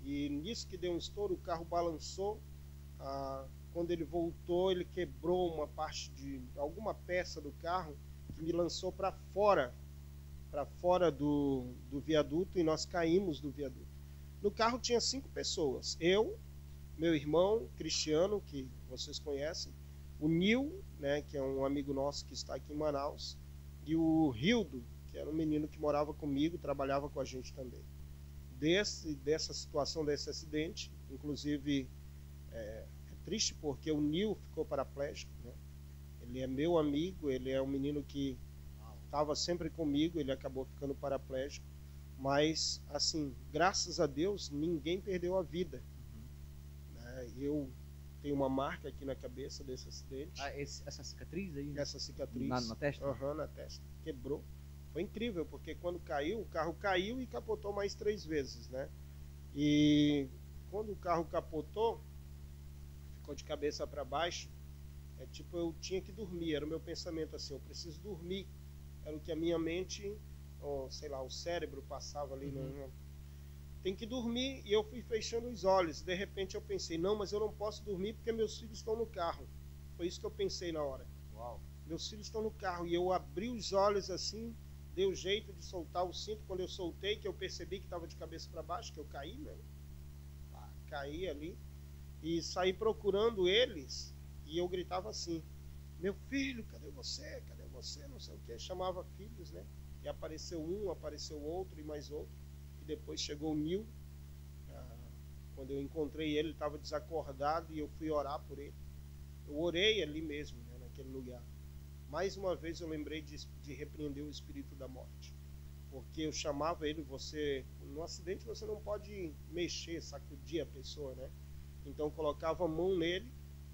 E nisso que deu um estouro, o carro balançou. Quando ele voltou, ele quebrou uma parte de alguma peça do carro que me lançou para fora do viaduto, e nós caímos do viaduto. No carro tinha 5 pessoas: eu, meu irmão Cristiano, que vocês conhecem, o Nil, né, que é um amigo nosso que está aqui em Manaus, e o Hildo, que era um menino que morava comigo, trabalhava com a gente também. Dessa situação, desse acidente, inclusive é triste porque o Nil ficou paraplégico, né? Ele é meu amigo, ele é um menino que estava sempre comigo, ele acabou ficando paraplégico, mas assim, graças a Deus, ninguém perdeu a vida. Né? Eu tenho uma marca aqui na cabeça desse acidente. Essa cicatriz aí? Essa cicatriz. Na testa? Na testa. Quebrou. Foi incrível, porque quando caiu, o carro caiu e capotou mais 3 vezes, né? E quando o carro capotou, ficou de cabeça para baixo, tipo, eu tinha que dormir, era o meu pensamento assim, eu preciso dormir. Era o que a minha mente, sei lá, o cérebro passava ali. Tem que dormir, e eu fui fechando os olhos. De repente eu pensei, não, mas eu não posso dormir porque meus filhos estão no carro. Foi isso que eu pensei na hora. Uau. Meus filhos estão no carro, e eu abri os olhos assim, deu jeito de soltar o cinto. Quando eu soltei, que eu percebi que estava de cabeça para baixo, que eu caí, né? Caí ali, e saí procurando eles, e eu gritava assim, meu filho, cadê você? Cadê você? Não sei o que, chamava filhos, né? E apareceu um, apareceu outro e mais outro, e depois chegou o Nil. Quando eu encontrei ele, ele estava desacordado, e eu fui orar por ele. Eu orei ali mesmo, né, naquele lugar. Mais uma vez eu lembrei de repreender o espírito da morte, porque eu chamava ele, no acidente você não pode mexer, sacudir a pessoa, né? Então eu colocava a mão nele,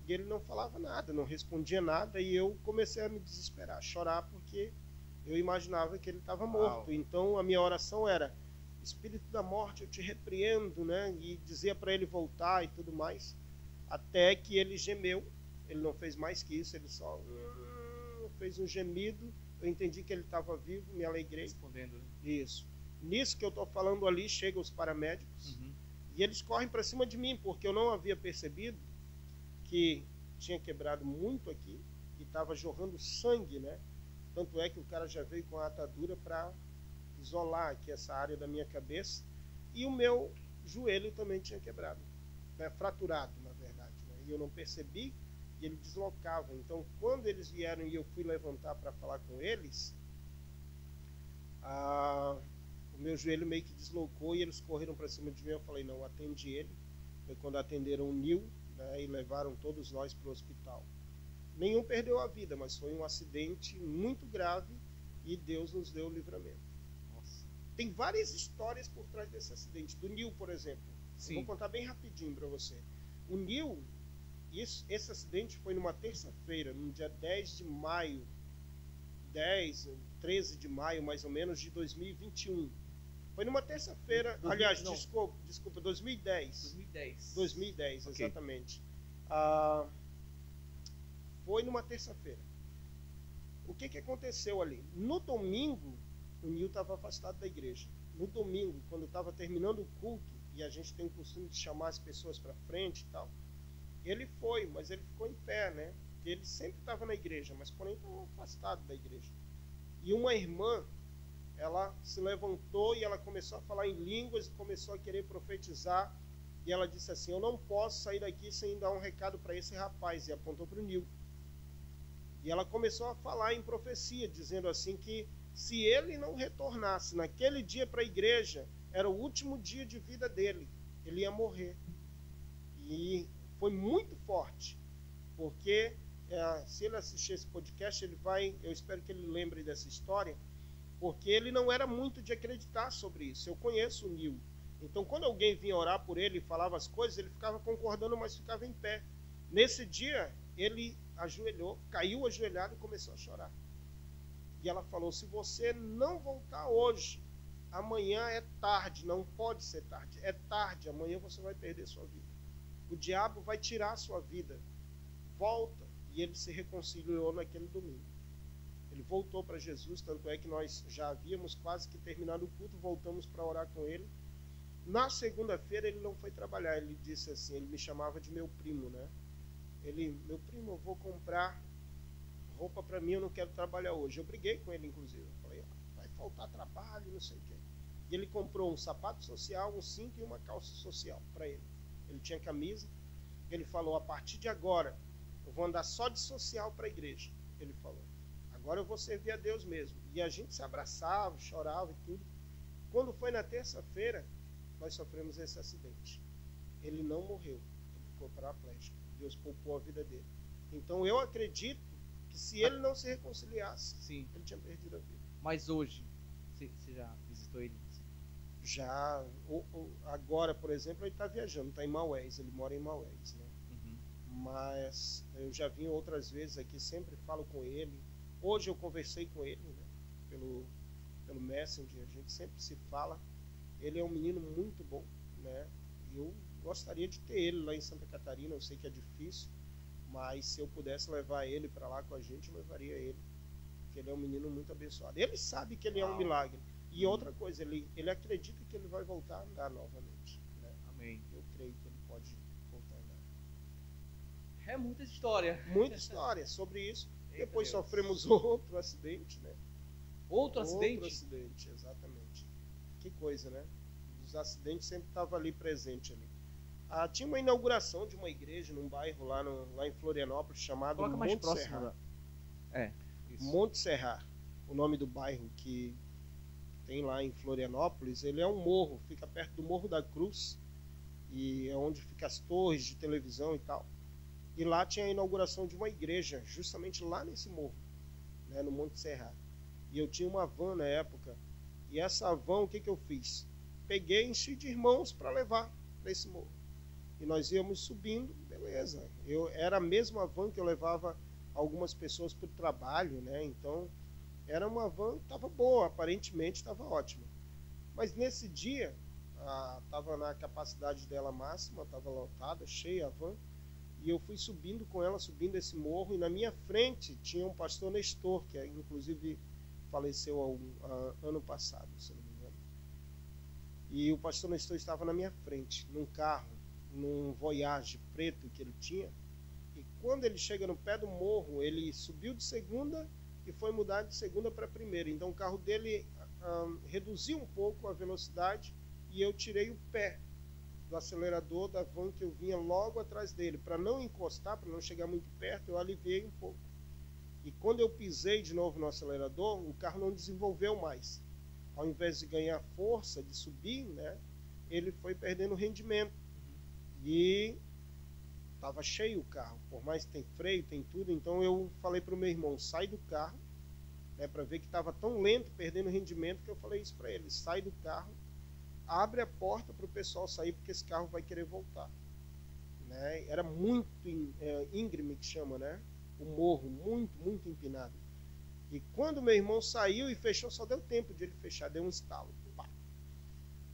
e ele não falava nada, não respondia nada, e eu comecei a me desesperar, chorar, porque eu imaginava que ele estava morto. Então a minha oração era, espírito da morte, eu te repreendo, né? E dizia para ele voltar e tudo mais, até que ele gemeu. Ele não fez mais que isso, ele só fez um gemido. Eu entendi que ele estava vivo, me alegrei. Respondendo. Isso. Nisso que eu estou falando ali, chegam os paramédicos, e eles correm para cima de mim, porque eu não havia percebido que tinha quebrado muito aqui e estava jorrando sangue, né? Tanto é que o cara já veio com a atadura para isolar aqui essa área da minha cabeça, e o meu joelho também tinha quebrado, né? Fraturado, na verdade, né? E eu não percebi, e ele deslocava. Então, quando eles vieram e eu fui levantar para falar com eles, o meu joelho meio que deslocou, e eles correram para cima de mim. Eu falei, não, atendi ele. Foi quando atenderam o Nil, né, e levaram todos nós para o hospital. Nenhum perdeu a vida, mas foi um acidente muito grave, e Deus nos deu o livramento. Nossa. Tem várias histórias por trás desse acidente. Do Nil, por exemplo. Sim. Eu vou contar bem rapidinho para você. O Nil, esse acidente foi numa terça-feira, no dia 10 de maio, 13 de maio, mais ou menos, de 2021. Foi numa terça-feira, aliás, desculpa, 2010. 2010, okay. Exatamente. Foi numa terça-feira. O que aconteceu ali? No domingo, o Nil estava afastado da igreja. No domingo, quando estava terminando o culto, e a gente tem o costume de chamar as pessoas para frente e tal, ele foi, mas ele ficou em pé, né? Ele sempre estava na igreja, mas porém estava afastado da igreja. E uma irmã, ela se levantou e ela começou a falar em línguas e começou a querer profetizar. E ela disse assim, eu não posso sair daqui sem dar um recado para esse rapaz. E apontou para o Nil. E ela começou a falar em profecia, dizendo assim que se ele não retornasse naquele dia para a igreja, era o último dia de vida dele. Ele ia morrer. E foi muito forte, porque se ele assistir esse podcast, eu espero que ele lembre dessa história. porque ele não era muito de acreditar sobre isso. Eu conheço o Nil. Então, quando alguém vinha orar por ele e falava as coisas, ele ficava concordando, mas ficava em pé. Nesse dia, ele ajoelhou, caiu ajoelhado e começou a chorar. E ela falou, se você não voltar hoje, amanhã é tarde, não pode ser tarde, é tarde, amanhã você vai perder sua vida. O diabo vai tirar a sua vida. Volta. E ele se reconciliou naquele domingo. Ele voltou para Jesus, tanto é que nós já havíamos quase que terminado o culto, voltamos para orar com ele. Na segunda-feira ele não foi trabalhar, ele disse assim, ele me chamava de meu primo, né? Ele, meu primo, eu vou comprar roupa para mim, eu não quero trabalhar hoje. Eu briguei com ele, inclusive. Eu falei, vai faltar trabalho, não sei o quê. E ele comprou um sapato social, um cinto e uma calça social para ele. Ele tinha camisa. Ele falou, a partir de agora, eu vou andar só de social para a igreja. Ele falou, agora eu vou servir a Deus mesmo. E a gente se abraçava, chorava e tudo. Quando foi na terça-feira, nós sofremos esse acidente. Ele não morreu, ele ficou paraplégico. Deus poupou a vida dele. Então eu acredito que se ele não se reconciliasse, Sim. ele tinha perdido a vida. Mas hoje, você já visitou ele? Já, agora, por exemplo, ele está viajando, está em Maués, ele mora em Maués, né? Uhum. Mas eu já vim outras vezes aqui, sempre falo com ele. Hoje eu conversei com ele, né? Pelo Messenger, a gente sempre se fala. Ele é um menino muito bom, né? Eu gostaria de ter ele lá em Santa Catarina, eu sei que é difícil, mas se eu pudesse levar ele para lá com a gente, eu levaria ele, porque ele é um menino muito abençoado. Ele sabe que ele é um milagre. E outra coisa, ele acredita que ele vai voltar a andar novamente, né? Amém. Eu creio que ele pode voltar a andar. É muita história. Muita história sobre isso. Eita Depois Deus. sofremos outro acidente, né? Outro acidente? Outro acidente, exatamente. Que coisa, né? Os acidentes sempre estavam ali presentes ali. Tinha uma inauguração de uma igreja num bairro lá em Florianópolis chamado Coloca mais Monte próximo. Serrar. Isso. Monte Serrar, o nome do bairro que tem lá em Florianópolis. Ele é um morro, fica perto do Morro da Cruz, e é onde ficam as torres de televisão e tal. E lá tinha a inauguração de uma igreja, justamente lá nesse morro, né, no Monte Serrar. E eu tinha uma van na época, e essa van, o que eu fiz? Peguei e enchi de irmãos para levar para esse morro. E nós íamos subindo, beleza. Era a mesma van que eu levava algumas pessoas para o trabalho, né? Então, era uma van que estava boa, aparentemente estava ótima. Mas nesse dia, estava na capacidade dela máxima, estava lotada, cheia a van, e eu fui subindo com ela, subindo esse morro, e na minha frente tinha um pastor Nestor, que inclusive faleceu ano passado, se não me engano. E o pastor Nestor estava na minha frente, num carro, num Voyage preto que ele tinha. E quando ele chega no pé do morro, ele subiu de segunda e foi mudar de segunda para primeira. Então o carro dele reduziu um pouco a velocidade e eu tirei o pé do acelerador da van que eu vinha logo atrás dele. Para não encostar, para não chegar muito perto, eu aliviei um pouco. E quando eu pisei de novo no acelerador, o carro não desenvolveu mais. Ao invés de ganhar força, de subir, né, ele foi perdendo rendimento. E estava cheio o carro, por mais que tem freio, tem tudo. Então eu falei para o meu irmão, sai do carro, né, para ver que estava tão lento, perdendo rendimento, que eu falei isso para ele, sai do carro, abre a porta para o pessoal sair, porque esse carro vai querer voltar. Né? Era muito íngreme, que chama, né? O morro, muito empinado. E quando meu irmão saiu e fechou, só deu tempo de ele fechar, deu um estalo. Pá.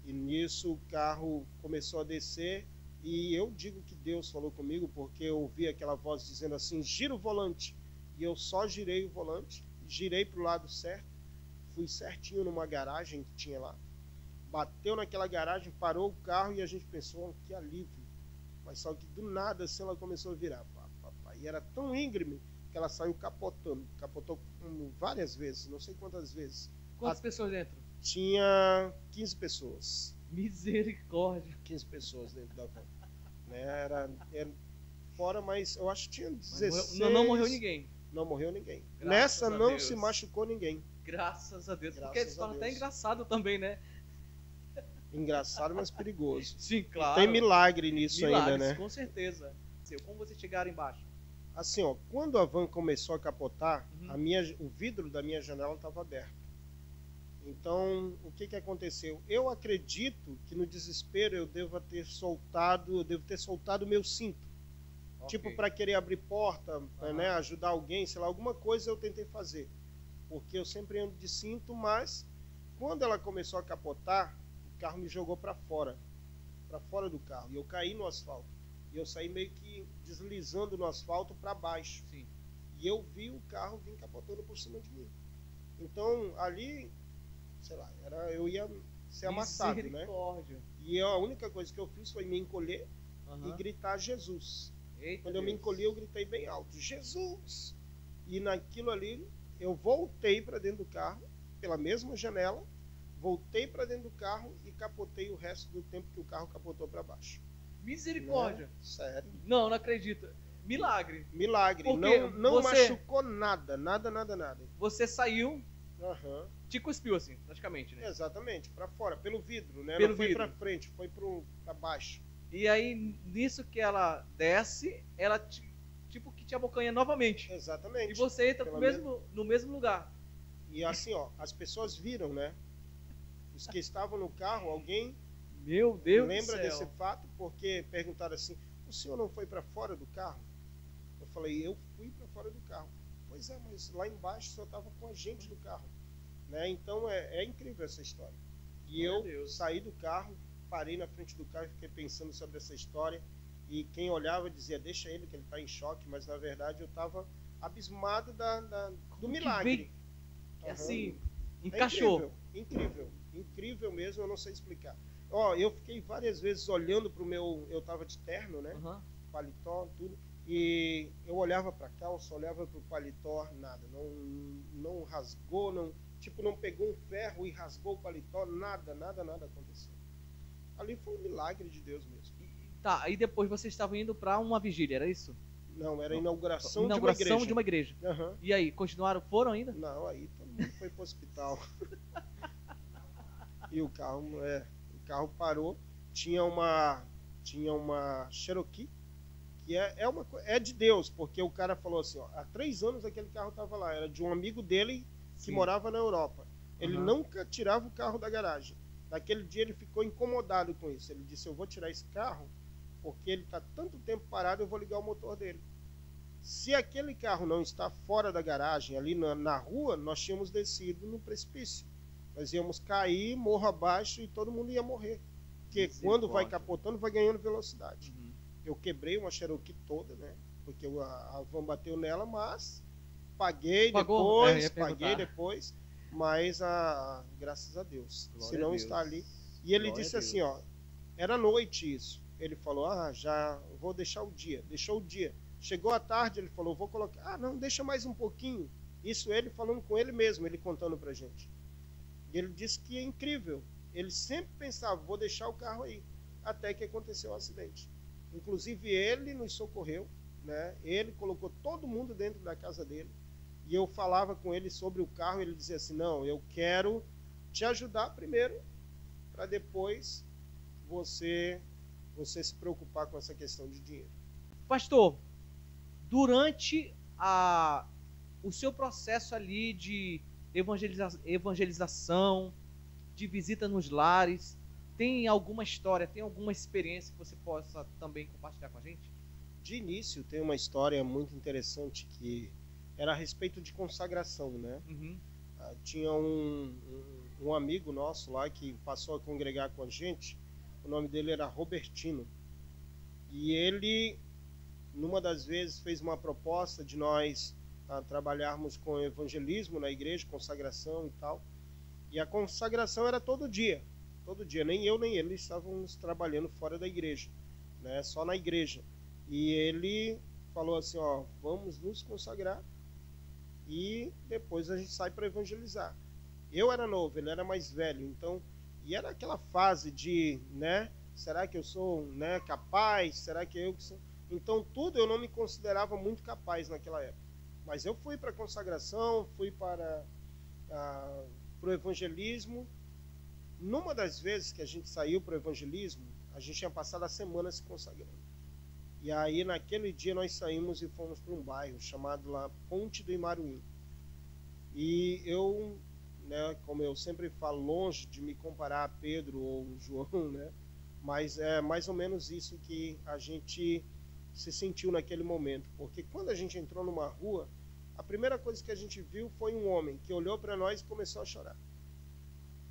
E nisso o carro começou a descer. E eu digo que Deus falou comigo, porque eu ouvi aquela voz dizendo assim, gira o volante. E eu só girei o volante, girei para o lado certo, fui certinho numa garagem que tinha lá. Bateu naquela garagem, parou o carro e a gente pensou, que alívio. Mas só que do nada assim ela começou a virar. E era tão íngreme que ela saiu capotando. Capotou várias vezes, não sei quantas vezes. Quantas pessoas dentro? Tinha 15 pessoas. Misericórdia. 15 pessoas dentro da van. Né? Era fora, mas eu acho que tinha 16. Não morreu ninguém. Não morreu ninguém. Graças Nessa a não Deus. se machucou ninguém. Graças a Deus. Graças Porque eles a falam Deus. até engraçado também, né? Engraçado, mas perigoso. Sim, claro. Tem milagre nisso ainda, né? Com certeza. Como vocês chegaram embaixo? Assim, ó, quando a van começou a capotar, Uhum. o vidro da minha janela estava aberto. Então, o que aconteceu? Eu acredito que no desespero eu devo ter soltado o meu cinto. Ok. Tipo, para querer abrir porta, Aham. né, ajudar alguém, sei lá, alguma coisa eu tentei fazer. Porque eu sempre ando de cinto, mas quando ela começou a capotar, o carro me jogou para fora do carro. E eu caí no asfalto. E eu saí meio que deslizando no asfalto para baixo. Sim. E eu vi o carro vir capotando por cima de mim. Então, ali, sei lá, eu ia ser amassado, né? Misericórdia. E a única coisa que eu fiz foi me encolher e Aham. gritar Jesus. Eita Quando eu me Deus. encolhi, eu gritei bem alto, Jesus! E naquilo ali, eu voltei para dentro do carro, pela mesma janela, voltei para dentro do carro e capotei o resto do tempo que o carro capotou para baixo. Misericórdia. Né? Sério. Não, não acredito. Milagre. Milagre. Porque Não você- machucou nada. Você saiu, Aham. te cuspiu assim, praticamente, né? Exatamente, para fora, pelo vidro, né? Pelo Não foi vidro. para frente, foi para baixo. E aí, nisso que ela desce, ela tipo que te abocanha novamente. Exatamente. E você entra Pela no mesmo lugar. E assim, ó, as pessoas viram, né? Os que estavam no carro, alguém Meu Deus lembra do céu. desse fato? Porque perguntaram assim: o senhor não foi para fora do carro? Eu falei: eu fui para fora do carro. Pois é, mas lá embaixo só estava com a gente do carro. Né? Então é incrível essa história. E Meu eu Deus. saí do carro, parei na frente do carro e fiquei pensando sobre essa história. E quem olhava dizia: deixa ele, que ele está em choque. Mas na verdade eu estava abismado do milagre. Aham. Assim, É encaixou. incrível mesmo, eu não sei explicar. Ó, eu fiquei várias vezes olhando pro meu, eu tava de terno, né? Aham. Paletó, tudo. E eu olhava pra calça, olhava pro paletó, nada, não rasgou, não pegou um ferro e rasgou o paletó, nada aconteceu. Ali foi um milagre de Deus mesmo. Tá, aí depois vocês estavam indo pra uma vigília, era isso? Não, era a inauguração Inauguração de uma igreja. Aham. E aí, continuaram? Foram ainda? Não, aí todo mundo foi pro hospital. E o carro parou. Tinha uma Cherokee, que é de Deus, porque o cara falou assim, ó, há 3 anos aquele carro estava lá, era de um amigo dele que Sim. morava na Europa. Ele Aham. nunca tirava o carro da garagem. Naquele dia ele ficou incomodado com isso. Ele disse: eu vou tirar esse carro porque ele está tanto tempo parado, eu vou ligar o motor dele. Se aquele carro não está fora da garagem, ali na rua, nós tínhamos descido no precipício. Nós íamos cair morro abaixo e todo mundo ia morrer. Porque quando vai capotando, vai ganhando velocidade. Uhum. Eu quebrei uma Cherokee toda, né? Porque a van bateu nela, mas paguei Pagou? Eu ia depois, perguntar. mas graças a Deus. Glória Se a não Deus. está ali. E ele Glória disse a assim, ó, era noite isso. Ele falou: já vou deixar o dia. Deixou o dia. Chegou a tarde, ele falou: vou colocar. Não, deixa mais um pouquinho. Isso ele falando com ele mesmo, ele contando pra gente. E ele disse que é incrível. Ele sempre pensava: vou deixar o carro aí. Até que aconteceu o acidente. Inclusive ele nos socorreu, né? Ele colocou todo mundo dentro da casa dele. E eu falava com ele sobre o carro, ele dizia assim: não, eu quero te ajudar primeiro, para depois você se preocupar com essa questão de dinheiro. Pastor, durante o seu processo ali de evangelização, de visita nos lares, tem alguma história, tem alguma experiência que você possa também compartilhar com a gente? De início, tem uma história muito interessante que era a respeito de consagração, né? Uhum. Tinha um amigo nosso lá que passou a congregar com a gente. O nome dele era Robertino. E ele, numa das vezes, fez uma proposta de nós trabalharmos com evangelismo na igreja, consagração e tal. E a consagração era todo dia. Todo dia. Nem eu nem ele estávamos trabalhando fora da igreja, né? Só na igreja. E ele falou assim: ó, vamos nos consagrar e depois a gente sai para evangelizar. Eu era novo, ele era mais velho, então, e era aquela fase de, né, será que eu sou, né, capaz? Será que eu que sou? Então, tudo eu não me considerava muito capaz naquela época. Mas eu fui para a consagração, fui para o evangelismo. Numa das vezes que a gente saiu para o evangelismo, a gente tinha passado a semana se consagrando. E aí, naquele dia, nós saímos e fomos para um bairro chamado lá Ponte do Imaruim. E eu né? Como eu sempre falo, longe de me comparar a Pedro ou João, né? Mas é mais ou menos isso que a gente se sentiu naquele momento. Porque quando a gente entrou numa rua, a primeira coisa que a gente viu foi um homem que olhou para nós e começou a chorar.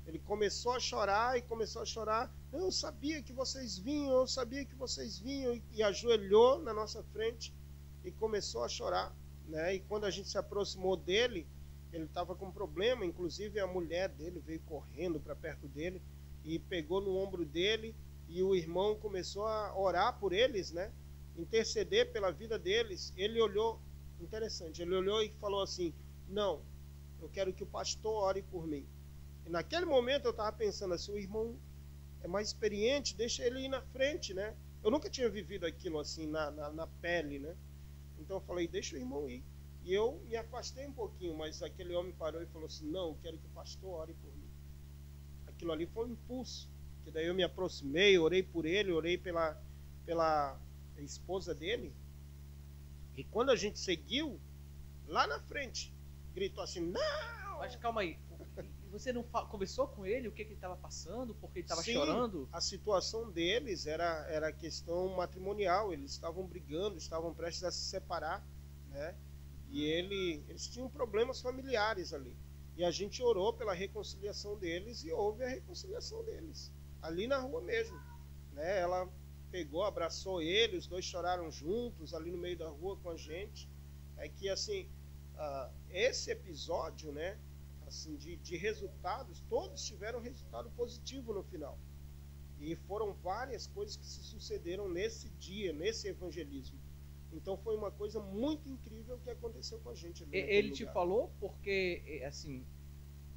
Ele começou a chorar e começou a chorar. Eu sabia que vocês vinham, eu sabia que vocês vinham. E ajoelhou na nossa frente e começou a chorar, né? E quando a gente se aproximou dele, ele estava com problema. Inclusive a mulher dele veio correndo para perto dele e pegou no ombro dele. E o irmão começou a orar por eles, né? Interceder pela vida deles. Ele olhou, interessante, ele olhou e falou assim: não, eu quero que o pastor ore por mim. E naquele momento eu estava pensando assim, o irmão é mais experiente, deixa ele ir na frente, né? Eu nunca tinha vivido aquilo assim na pele, né? Então eu falei, deixa o irmão ir. E eu me afastei um pouquinho, mas aquele homem parou e falou assim, não, eu quero que o pastor ore por mim. Aquilo ali foi um impulso, que daí eu me aproximei, orei por ele, orei pela esposa dele. E quando a gente seguiu, lá na frente, gritou assim, não! Mas calma aí, você não conversou com ele o que ele estava passando, porque ele estava Sim, chorando? a situação deles era questão matrimonial, eles estavam brigando, estavam prestes a se separar, né? E eles tinham problemas familiares ali. E a gente orou pela reconciliação deles e houve a reconciliação deles, ali na rua mesmo, né? Ela pegou, abraçou ele, os dois choraram juntos ali no meio da rua com a gente. É que assim, esse episódio, né? Assim, de resultados, todos tiveram resultado positivo no final. E foram várias coisas que se sucederam nesse dia, nesse evangelismo. Então foi uma coisa muito incrível que aconteceu com a gente. Ele te falou porque, assim,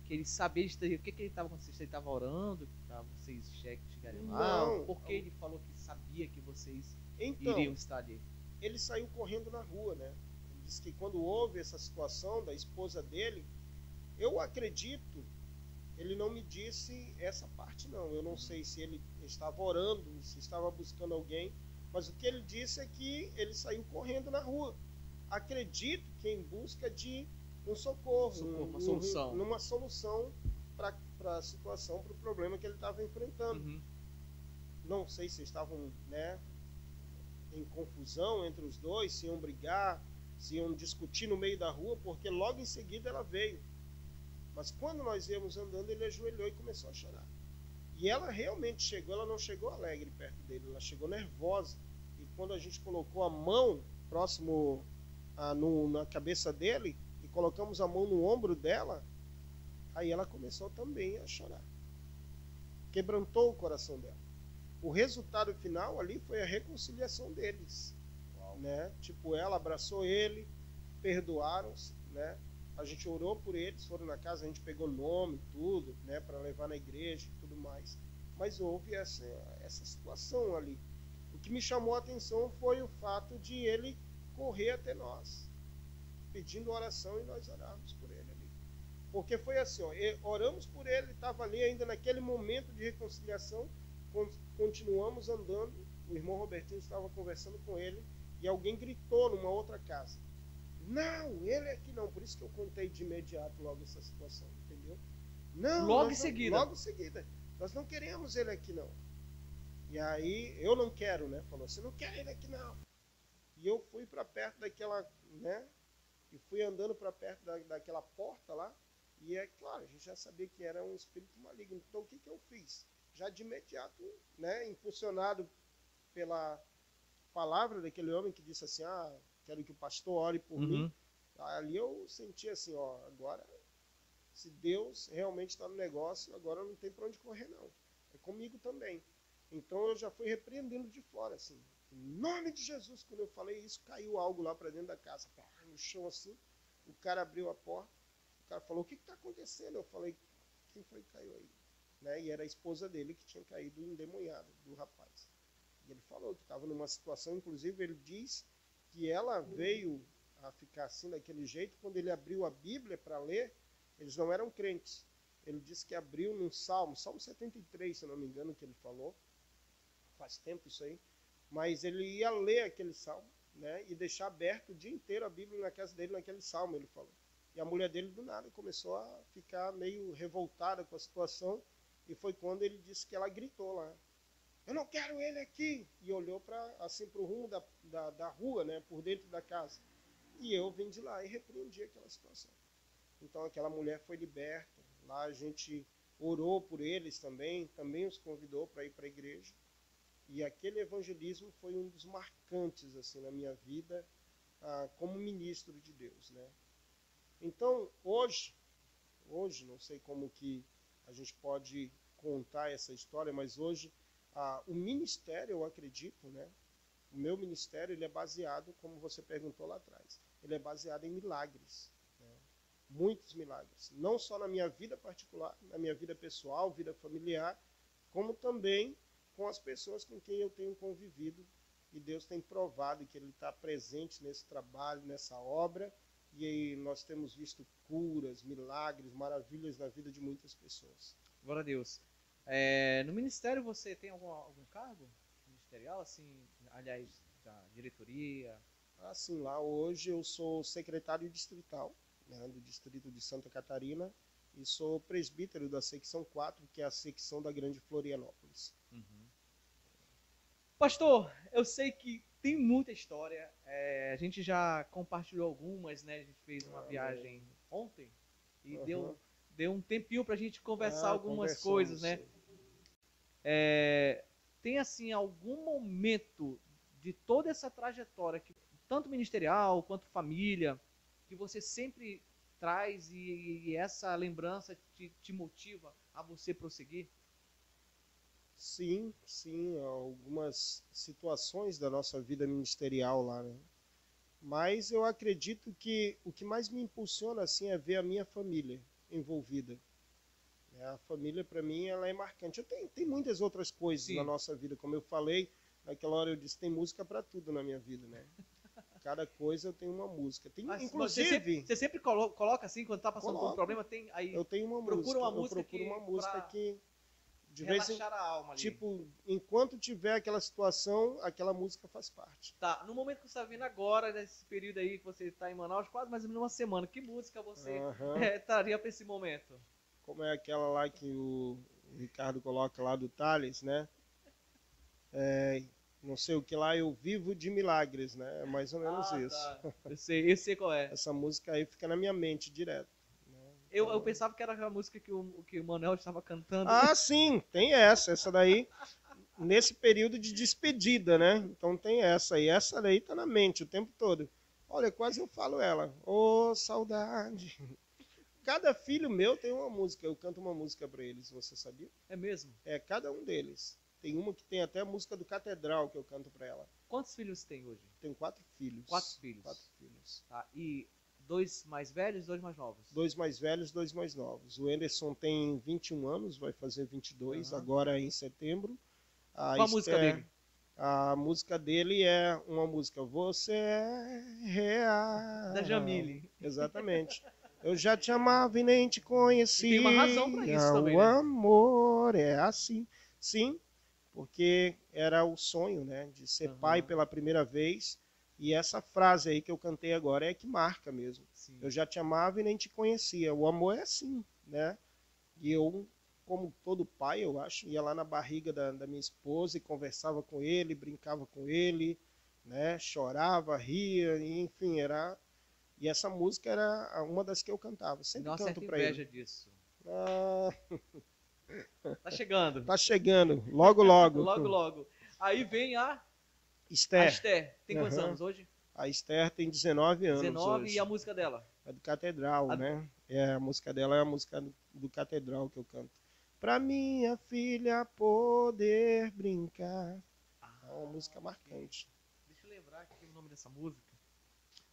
que ele sabia o que ele estava acontecendo, ele estava orando para vocês chegarem lá? Não. Porque ele falou que sabia que vocês Então, iriam estar ali? ele saiu correndo na rua, né? Ele disse que quando houve essa situação da esposa dele, eu acredito, ele não me disse essa parte não. Eu não sei se ele estava orando, se estava buscando alguém, mas o que ele disse é que ele saiu correndo na rua. Acredito que em busca de um socorro, Uma solução. Numa solução para a situação, para o problema que ele estava enfrentando. Uhum. Não sei se estavam, né, em confusão entre os dois, se iam brigar, se iam discutir no meio da rua, porque logo em seguida ela veio. Mas quando nós íamos andando, ele ajoelhou e começou a chorar. E ela realmente chegou, ela não chegou alegre perto dele, ela chegou nervosa. E quando a gente colocou a mão próximo na cabeça dele, e colocamos a mão no ombro dela, aí ela começou também a chorar. Quebrantou o coração dela. O resultado final ali foi a reconciliação deles. Né? Tipo, ela abraçou ele, perdoaram-se, né? A gente orou por eles, foram na casa, a gente pegou nome, tudo, né, para levar na igreja e tudo mais. Mas houve essa situação ali. O que me chamou a atenção foi o fato de ele correr até nós, pedindo oração, e nós orávamos por ele ali. Porque foi assim, ó, oramos por ele, estava ali ainda naquele momento de reconciliação, continuamos andando, o irmão Robertinho estava conversando com ele, e alguém gritou numa outra casa. Não, ele aqui não. Por isso que eu contei de imediato logo essa situação, entendeu? Não, logo em seguida. Logo em seguida. Nós não queremos ele aqui não. E aí, eu não quero, né? Falou, você não quer ele aqui não. E eu fui para perto daquela, né? E fui andando para perto daquela porta lá. E é claro, a gente já sabia que era um espírito maligno. Então o que eu fiz? Já de imediato, né? Impulsionado pela palavra daquele homem que disse assim, quero que o pastor ore por mim. Ali eu senti assim, ó, agora, se Deus realmente está no negócio, agora não tem para onde correr não. É comigo também. Então eu já fui repreendendo de fora, assim. Em nome de Jesus, quando eu falei isso, caiu algo lá para dentro da casa. No chão assim, o cara abriu a porta, o cara falou, o que está acontecendo? Eu falei, quem foi que caiu aí? Né? E era a esposa dele que tinha caído endemoniada, do rapaz. E ele falou que estava numa situação, inclusive ele diz que ela veio a ficar assim daquele jeito, quando ele abriu a Bíblia para ler, eles não eram crentes. Ele disse que abriu num Salmo 73, se não me engano, que ele falou. Faz tempo isso aí. Mas ele ia ler aquele Salmo, né, e deixar aberto o dia inteiro a Bíblia na casa dele, naquele Salmo, ele falou. E a mulher dele, do nada, começou a ficar meio revoltada com a situação. E foi quando ele disse que ela gritou lá: eu não quero ele aqui! E olhou assim, para o rumo da rua, né, por dentro da casa. E eu vim de lá e repreendi aquela situação. Então aquela mulher foi liberta. Lá a gente orou por eles também os convidou para ir para a igreja. E aquele evangelismo foi um dos marcantes assim, na minha vida, como ministro de Deus, né? Então, hoje, não sei como que a gente pode contar essa história, mas hoje, o ministério, eu acredito, né? O meu ministério, ele é baseado, como você perguntou lá atrás, ele é baseado em milagres, né? Muitos milagres. Não só na minha vida particular, na minha vida pessoal, vida familiar, como também com as pessoas com quem eu tenho convivido. E Deus tem provado que Ele está presente nesse trabalho, nessa obra. E aí nós temos visto curas, milagres, maravilhas na vida de muitas pessoas. Glória a Deus. No ministério você tem algum cargo ministerial, assim, aliás, da diretoria? Assim, lá hoje eu sou secretário distrital, né, do distrito de Santa Catarina, e sou presbítero da secção 4, que é a secção da Grande Florianópolis. Uhum. Pastor, eu sei que tem muita história, a gente já compartilhou algumas, né? A gente fez uma viagem ontem e deu um tempinho pra gente conversar algumas coisas, né? Tem assim algum momento de toda essa trajetória, que, tanto ministerial quanto família, que você sempre traz e essa lembrança te motiva a você prosseguir? Sim, algumas situações da nossa vida ministerial lá, né? Mas eu acredito que o que mais me impulsiona assim é ver a minha família envolvida. A família, para mim, ela é marcante. Tem muitas outras coisas na nossa vida, como eu falei, naquela hora eu disse, tem música para tudo na minha vida, né? Cada coisa eu tenho uma música. Inclusive... Você sempre coloca assim, quando está passando por um problema, tem aí... Eu tenho uma música. Eu procuro uma música que... De relaxar a alma ali. Tipo, enquanto tiver aquela situação, aquela música faz parte. Tá, no momento que você está vendo agora, nesse período aí que você está em Manaus, quase mais ou menos uma semana, que música você estaria para esse momento? Como é aquela lá que o Ricardo coloca lá do Thales, né? Não sei o que lá, eu vivo de milagres, né? É mais ou menos isso. Tá. Eu sei qual é. Essa música aí fica na minha mente direto. Eu pensava que era a música que o Manuel estava cantando. Ah, sim, tem essa daí, nesse período de despedida, né? Então tem essa, e essa daí tá na mente o tempo todo. Olha, quase eu falo ela. Ô, saudade. Cada filho meu tem uma música, eu canto uma música para eles, você sabia? É mesmo? Cada um deles. Tem uma que tem até a música do Catedral que eu canto para ela. Quantos filhos tem hoje? Tenho 4 filhos. 4 filhos? 4 filhos. Tá, e 2 mais velhos e 2 mais novos? 2 mais velhos, 2 mais novos. O Anderson tem 21 anos, vai fazer 22 agora em setembro. Qual a música dele? A música dele é uma música Você é Real. Da Jamile. Exatamente. Eu já te amava e nem te conhecia. E tem uma razão pra isso também, né? O amor é assim. Sim, porque era o sonho, né, de ser pai pela primeira vez. E essa frase aí que eu cantei agora é que marca mesmo. Sim. Eu já te amava e nem te conhecia. O amor é assim, né? E eu, como todo pai, eu acho, ia lá na barriga da minha esposa e conversava com ele, brincava com ele, né? Chorava, ria, enfim, era... E essa música era uma das que eu cantava. Sempre canto pra ele. Inveja disso. Tá chegando. Tá chegando, logo, logo. Logo, logo. Aí vem a Esther. Tem quantos anos hoje? A Esther tem 19 anos 19 hoje. E a música dela? É do Catedral, né? A música dela é a música do Catedral que eu canto. Pra minha filha poder brincar. É uma música marcante. Deixa eu lembrar aqui o nome dessa música.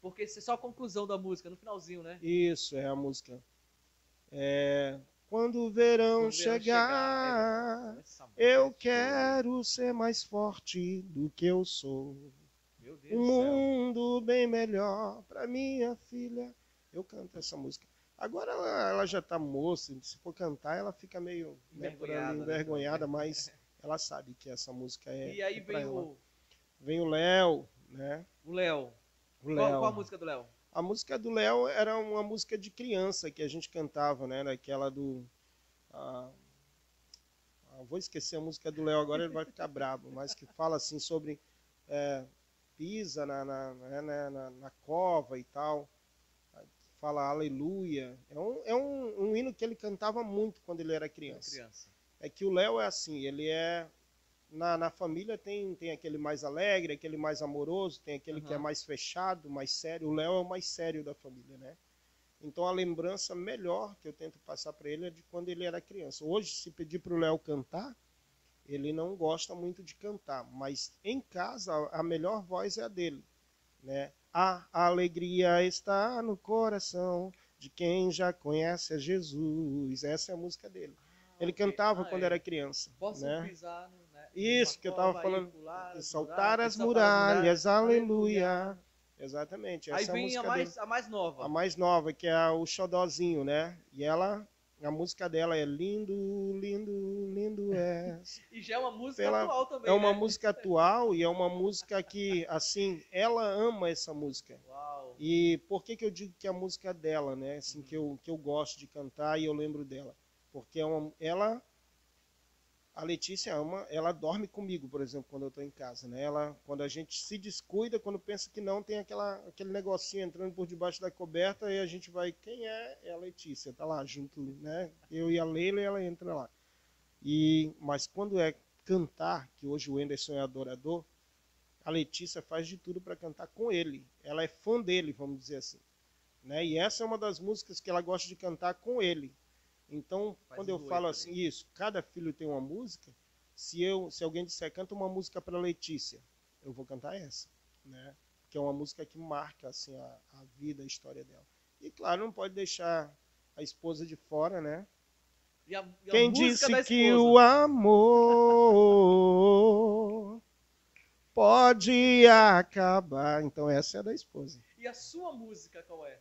Porque isso é só a conclusão da música, no finalzinho, né? Isso, é a música. Quando o verão chegar, eu quero ser mais forte do que eu sou. Meu Deus um mundo bem melhor para minha filha. Eu canto essa música. Agora ela já está moça, se for cantar ela fica meio envergonhada, mas ela sabe que essa música é. E aí vem o Léo, né? O Léo. Qual a música do Léo? A música do Léo era uma música de criança que a gente cantava, né? Daquela do... vou esquecer a música do Léo agora, ele vai ficar bravo, mas que fala assim sobre pisa na cova e tal, fala aleluia. É um hino que ele cantava muito quando ele era criança. É que o Léo é assim, ele é... Na família tem aquele mais alegre, aquele mais amoroso, tem aquele que é mais fechado, mais sério. O Léo é o mais sério da família, né? Então a lembrança melhor que eu tento passar para ele é de quando ele era criança. Hoje, se pedir para o Léo cantar, ele não gosta muito de cantar, mas em casa a melhor voz é a dele, né? A alegria está no coração de quem já conhece a Jesus. Essa é a música dele. Ele cantava quando era criança. Posso né? pisar Isso que eu estava falando. Saltar as muralhas, aleluia. Exatamente. Aí vem a mais nova. A mais nova, que é o Xodózinho, né? E ela, a música dela é Lindo, lindo, lindo és. E já é uma música atual também, é uma música atual e é uma música que, assim, ela ama essa música. Uau. E por que eu digo que é a música dela, né? Assim, que eu gosto de cantar e eu lembro dela. Porque a Letícia ama, ela dorme comigo, por exemplo, quando eu estou em casa, né? Quando a gente se descuida, quando pensa que não, tem aquele negocinho entrando por debaixo da coberta e a gente vai, quem é? É a Letícia, tá lá junto, né? Eu e a Leila e ela entra lá. Mas quando é cantar, que hoje o Anderson é adorador, a Letícia faz de tudo para cantar com ele. Ela é fã dele, vamos dizer assim, né? E essa é uma das músicas que ela gosta de cantar com ele. Então, quando eu falo assim, isso, cada filho tem uma música, se alguém disser, canta uma música para Letícia, eu vou cantar essa, né? Que é uma música que marca assim, a vida, a história dela. E, claro, não pode deixar a esposa de fora, né? Quem disse que o amor pode acabar? Então, essa é da esposa. E a sua música qual é?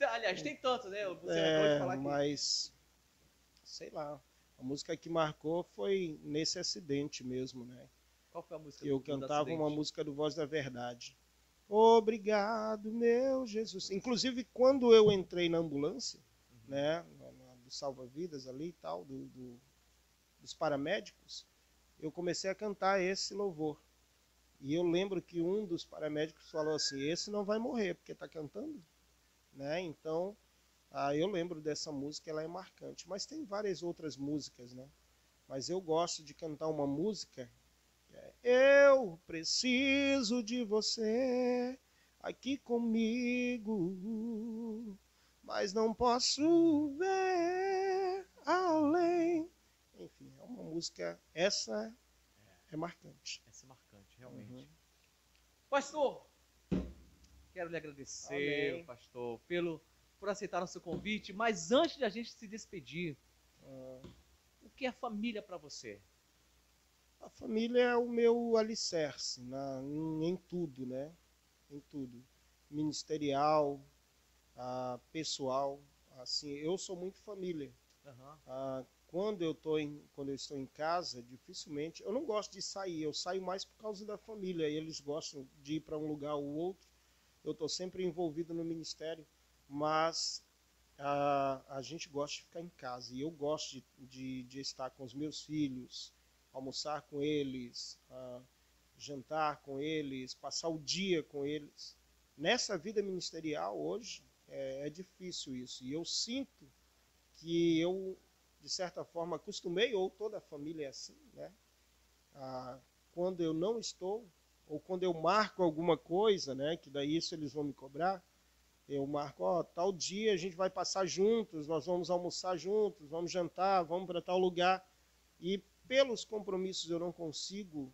Aliás, tem tantos, né? Você acabou de falar aqui. Mas, sei lá, a música que marcou foi nesse acidente mesmo, né? Qual foi a música? Eu cantava uma música do Voz da Verdade. Obrigado, meu Jesus. Inclusive, quando eu entrei na ambulância, né, do salva-vidas ali e tal, dos paramédicos, eu comecei a cantar esse louvor. E eu lembro que um dos paramédicos falou assim, esse não vai morrer, porque está cantando. Né? Então, eu lembro dessa música, ela é marcante. Mas tem várias outras músicas, né? Mas eu gosto de cantar uma música que é Eu preciso de você aqui comigo, mas não posso ver além. Enfim, é uma música, essa é marcante. Essa é marcante, realmente. Pastor! Quero lhe agradecer, pastor, por aceitar nosso convite. Mas antes de a gente se despedir, o que é família para você? A família é o meu alicerce em tudo, né? Em tudo. Ministerial, pessoal. Assim, eu sou muito família. Quando eu estou em casa, dificilmente... Eu não gosto de sair, eu saio mais por causa da família. Eles gostam de ir para um lugar ou outro. Eu estou sempre envolvido no ministério, mas a gente gosta de ficar em casa. E eu gosto de estar com os meus filhos, almoçar com eles, jantar com eles, passar o dia com eles. Nessa vida ministerial, hoje, é difícil isso. E eu sinto que eu, de certa forma, acostumei, ou toda a família é assim, né? Quando eu não estou... ou quando eu marco alguma coisa, né, que daí isso eles vão me cobrar, eu marco, tal dia a gente vai passar juntos, nós vamos almoçar juntos, vamos jantar, vamos para tal lugar. E pelos compromissos eu não consigo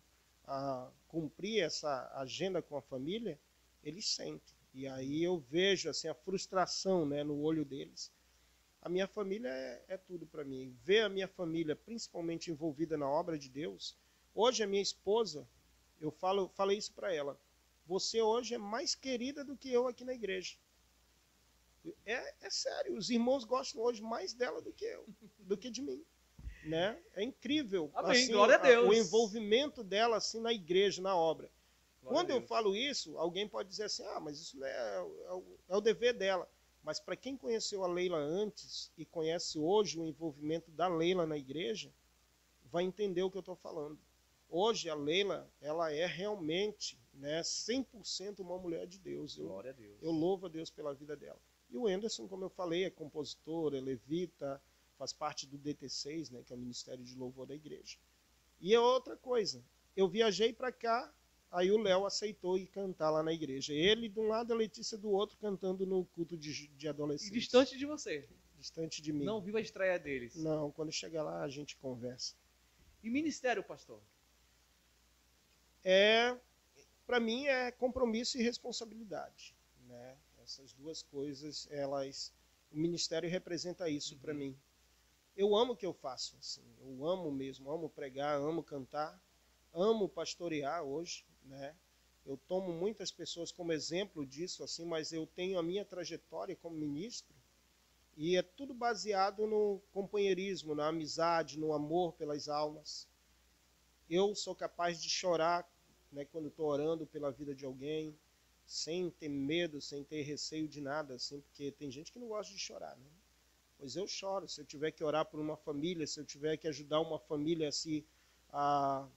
cumprir essa agenda com a família, eles sentem. E aí eu vejo assim, a frustração, né, no olho deles. A minha família é tudo para mim. Ver a minha família, principalmente envolvida na obra de Deus. Hoje a minha esposa... Eu falei isso para ela. Você hoje é mais querida do que eu aqui na igreja. É sério, os irmãos gostam hoje mais dela do que eu, do que de mim. Né? É incrível. Amém, assim, glória a Deus. O envolvimento dela assim, na igreja, na obra. Quando eu falo isso, alguém pode dizer assim, mas isso não é o dever dela. Mas para quem conheceu a Leila antes e conhece hoje o envolvimento da Leila na igreja, vai entender o que eu estou falando. Hoje a Leila, ela é realmente, né, 100% uma mulher de Deus. Glória a Deus. Eu louvo a Deus pela vida dela. E o Anderson, como eu falei, é compositor, é levita, faz parte do DT6, né, que é o Ministério de Louvor da igreja. E é outra coisa, eu viajei para cá, aí o Léo aceitou ir cantar lá na igreja. Ele de um lado, a Letícia do outro, cantando no culto de adolescentes. E distante de você? Distante de mim. Não viu a estreia deles? Não, quando chegar lá a gente conversa. E ministério, pastor? Para mim é compromisso e responsabilidade, né? Essas duas coisas, o ministério representa isso para mim. Eu amo o que eu faço, assim, eu amo mesmo, amo pregar, amo cantar, amo pastorear hoje, né? Eu tomo muitas pessoas como exemplo disso, assim, mas eu tenho a minha trajetória como ministro e é tudo baseado no companheirismo, na amizade, no amor pelas almas. Eu sou capaz de chorar, né, quando estou orando pela vida de alguém, sem ter medo, sem ter receio de nada, assim, porque tem gente que não gosta de chorar, né? Pois eu choro. Se eu tiver que orar por uma família, se eu tiver que ajudar uma família a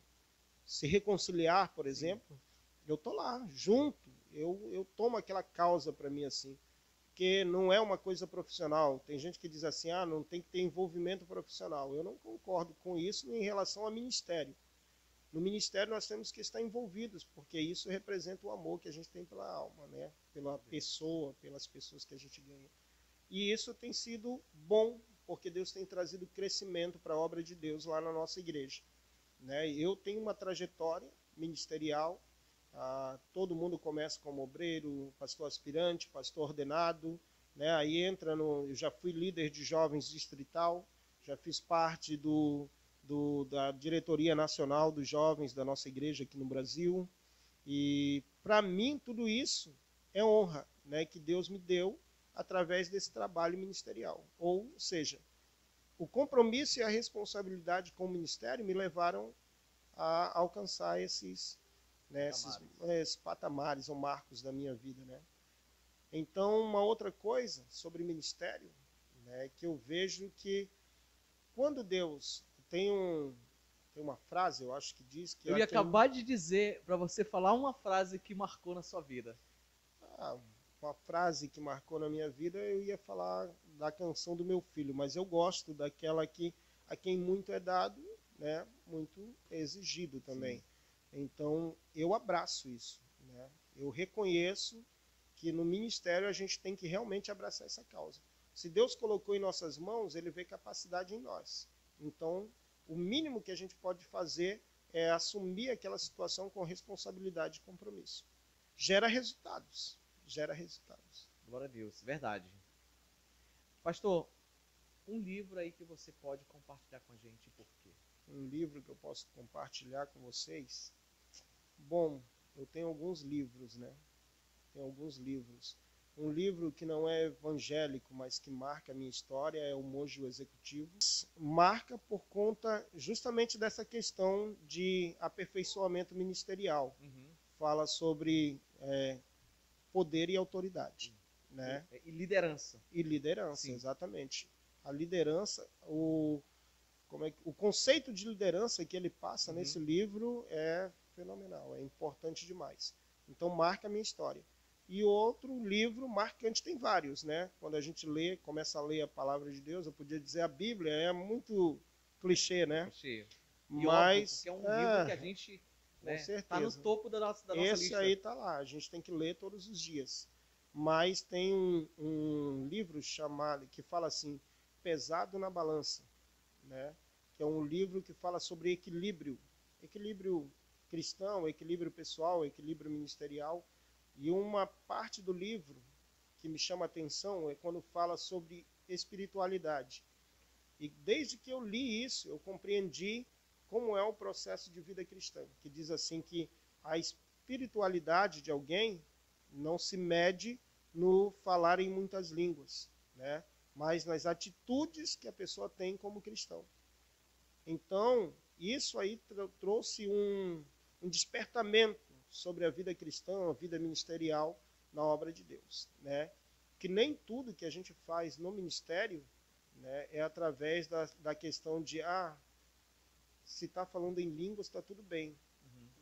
se reconciliar, por exemplo, eu estou lá, junto. Eu tomo aquela causa para mim, assim, porque não é uma coisa profissional. Tem gente que diz assim, não tem que ter envolvimento profissional. Eu não concordo com isso em relação ao ministério. No ministério nós temos que estar envolvidos, porque isso representa o amor que a gente tem pela alma, né? Pela pessoa, pelas pessoas que a gente ganha. E isso tem sido bom, porque Deus tem trazido crescimento para a obra de Deus lá na nossa igreja, né? Eu tenho uma trajetória ministerial, todo mundo começa como obreiro, pastor aspirante, pastor ordenado, né? Aí eu já fui líder de jovens distrital, já fiz parte da diretoria nacional dos jovens da nossa igreja aqui no Brasil. E para mim tudo isso é honra, né, que Deus me deu através desse trabalho ministerial. Ou seja, o compromisso e a responsabilidade com o ministério me levaram a alcançar esses patamares ou marcos da minha vida, né? Então, uma outra coisa sobre ministério, né, que eu vejo que quando Deus tem uma frase, eu acho que diz que... Eu ia acabar de dizer para você falar uma frase que marcou na sua vida. Uma frase que marcou na minha vida, eu ia falar da canção do meu filho, mas eu gosto daquela que a quem muito é dado, né, muito é exigido também. Sim. Então, eu abraço isso, né? Eu reconheço que no ministério a gente tem que realmente abraçar essa causa. Se Deus colocou em nossas mãos, Ele vê capacidade em nós. Então, o mínimo que a gente pode fazer é assumir aquela situação com responsabilidade e compromisso. Gera resultados. Glória a Deus, verdade. Pastor, um livro aí que você pode compartilhar com a gente, por quê? Um livro que eu posso compartilhar com vocês? Bom, eu tenho alguns livros, né? Um livro que não é evangélico, mas que marca a minha história é O Monge e o Executivo. Marca por conta justamente dessa questão de aperfeiçoamento ministerial. Fala sobre poder e autoridade, né? E liderança. E liderança, sim, exatamente. A liderança, o conceito de liderança que ele passa nesse livro é fenomenal, é importante demais. Então marca a minha história. E outro livro marcante, tem vários, né? Quando a gente começa a ler a palavra de Deus, eu podia dizer a Bíblia, é muito clichê, né? Clichê. Mas óbvio, porque é um livro que a gente está no topo da nossa lista. Esse aí está lá, a gente tem que ler todos os dias. Mas tem um livro que fala assim, Pesado na Balança, né? Que é um livro que fala sobre equilíbrio cristão, equilíbrio pessoal, equilíbrio ministerial. E uma parte do livro que me chama a atenção é quando fala sobre espiritualidade. E desde que eu li isso, eu compreendi como é o processo de vida cristã, que diz assim que a espiritualidade de alguém não se mede no falar em muitas línguas, né? Mas nas atitudes que a pessoa tem como cristão. Então, isso aí trouxe um despertamento sobre a vida cristã, a vida ministerial na obra de Deus, né? Que nem tudo que a gente faz no ministério, né, é através da questão de, se está falando em línguas, está tudo bem.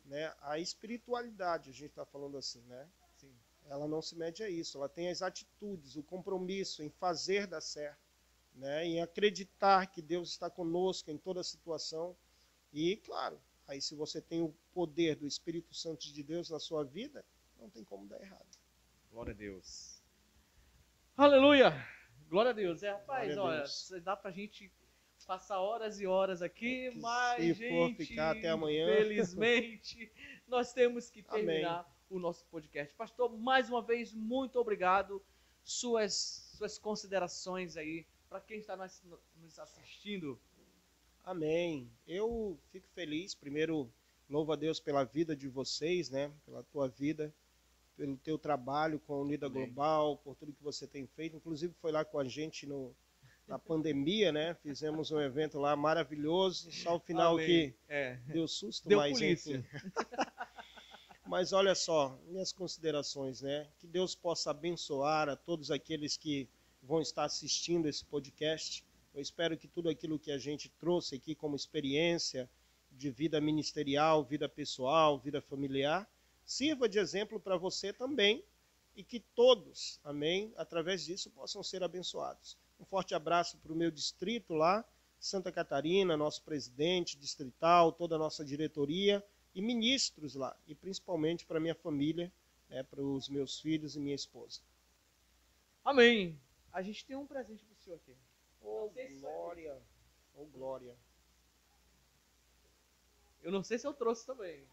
Né? A espiritualidade, a gente está falando assim, né? Sim. Ela não se mede a isso, ela tem as atitudes, o compromisso em fazer dar certo, né? Em acreditar que Deus está conosco em toda situação. E, claro, aí se você tem o poder do Espírito Santo de Deus na sua vida, não tem como dar errado. Glória a Deus. Aleluia! Glória a Deus. Rapaz, Glória a Deus. olha, dá pra gente passar horas e horas aqui, Que mas, se gente, for ficar até amanhã. felizmente, nós temos que terminar o nosso podcast. Pastor, mais uma vez, muito obrigado. Suas considerações aí, para quem está nos assistindo. Amém. Eu fico feliz. Primeiro, louvo a Deus pela vida de vocês, né? Pela tua vida, pelo teu trabalho com a Unida Amém. Global, por tudo que você tem feito. Inclusive, foi lá com a gente na pandemia, né? Fizemos um evento lá maravilhoso. Só o final Amém. que deu susto, Deu mas polícia. enfim. Mas olha só, minhas considerações, né? Que Deus possa abençoar a todos aqueles que vão estar assistindo esse podcast. Eu espero que tudo aquilo que a gente trouxe aqui como experiência de vida ministerial, vida pessoal, vida familiar, sirva de exemplo para você também e que todos, amém, através disso possam ser abençoados. Um forte abraço para o meu distrito lá, Santa Catarina, nosso presidente distrital, toda a nossa diretoria e ministros lá, e principalmente para minha família, né, para os meus filhos e minha esposa. Amém. A gente tem um presente para o senhor aqui. Oh, glória! Oh, glória! Eu não sei se eu trouxe também.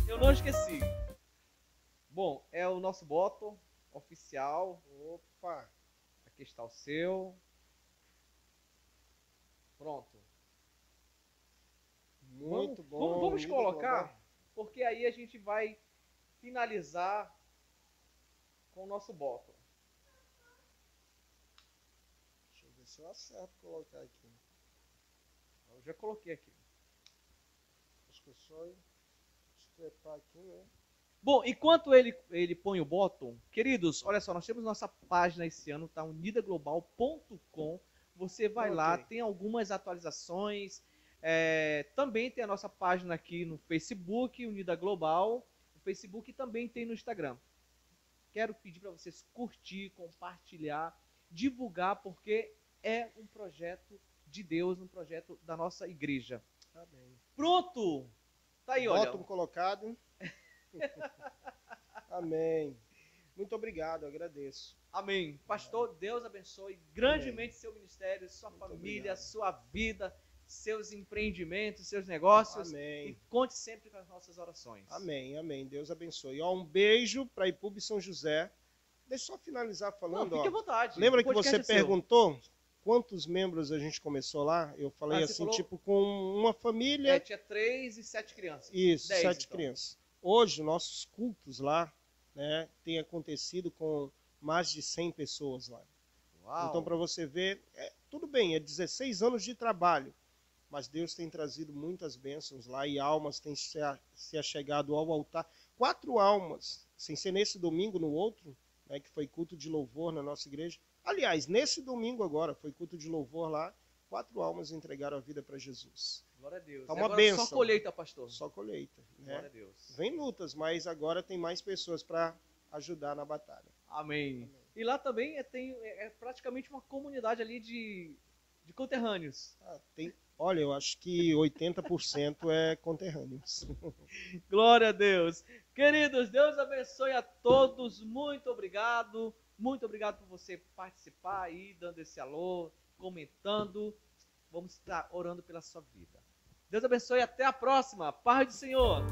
Eu não esqueci. Bom, é o nosso bottle oficial. Opa! Aqui está o seu. Pronto. Muito bom. Vamos colocar, porque aí a gente vai finalizar com o nosso bottle. Deixa eu ver se eu acerto colocar aqui. Eu já coloquei aqui. Acho que é só estrepar aqui, né? Bom, enquanto ele põe o bottom, queridos, olha só, nós temos nossa página esse ano, tá? unidaglobal.com. Você vai lá, tem algumas atualizações. Também tem a nossa página aqui no Facebook, Unida Global. No Facebook e também tem no Instagram. Quero pedir para vocês curtir, compartilhar, divulgar, porque é um projeto de Deus, um projeto da nossa igreja. Amém. Pronto! Tá aí, olha. Bottom colocado. Amém. Muito obrigado, agradeço. Amém. Pastor, Deus abençoe grandemente seu ministério, sua Muito família, obrigado. sua vida, seus empreendimentos, seus negócios. Amém. E conte sempre com as nossas orações. Amém, amém. Deus abençoe. Ó, um beijo para Ipubi São José. Deixa eu só finalizar Não, falando. fique à vontade. Lembra O que você podcast é seu. perguntou quantos membros a gente começou lá? Eu falei Você assim, falou- tipo, com uma família. Tinha 3 e 7 crianças. Isso, 10, 7 então. crianças. Hoje, nossos cultos lá, né, tem acontecido com mais de 100 pessoas lá. Uau. Então, para você ver, tudo bem, é 16 anos de trabalho, mas Deus tem trazido muitas bênçãos lá e almas têm se achegado ao altar. 4 almas, sem ser nesse domingo, no outro, né, que foi culto de louvor na nossa igreja. Aliás, nesse domingo agora, foi culto de louvor lá, 4 almas entregaram a vida para Jesus. Glória a Deus. Tá E uma agora bênção. só colheita, pastor. Só colheita. Glória a Né? Deus. Vem lutas, mas agora tem mais pessoas para ajudar na batalha. Amém. E lá também é praticamente uma comunidade ali de conterrâneos. Olha, eu acho que 80% é conterrâneos. Glória a Deus. Queridos, Deus abençoe a todos. Muito obrigado. Muito obrigado por você participar aí, dando esse alô, comentando. Vamos estar orando pela sua vida. Deus abençoe. Até a próxima. Paz do Senhor.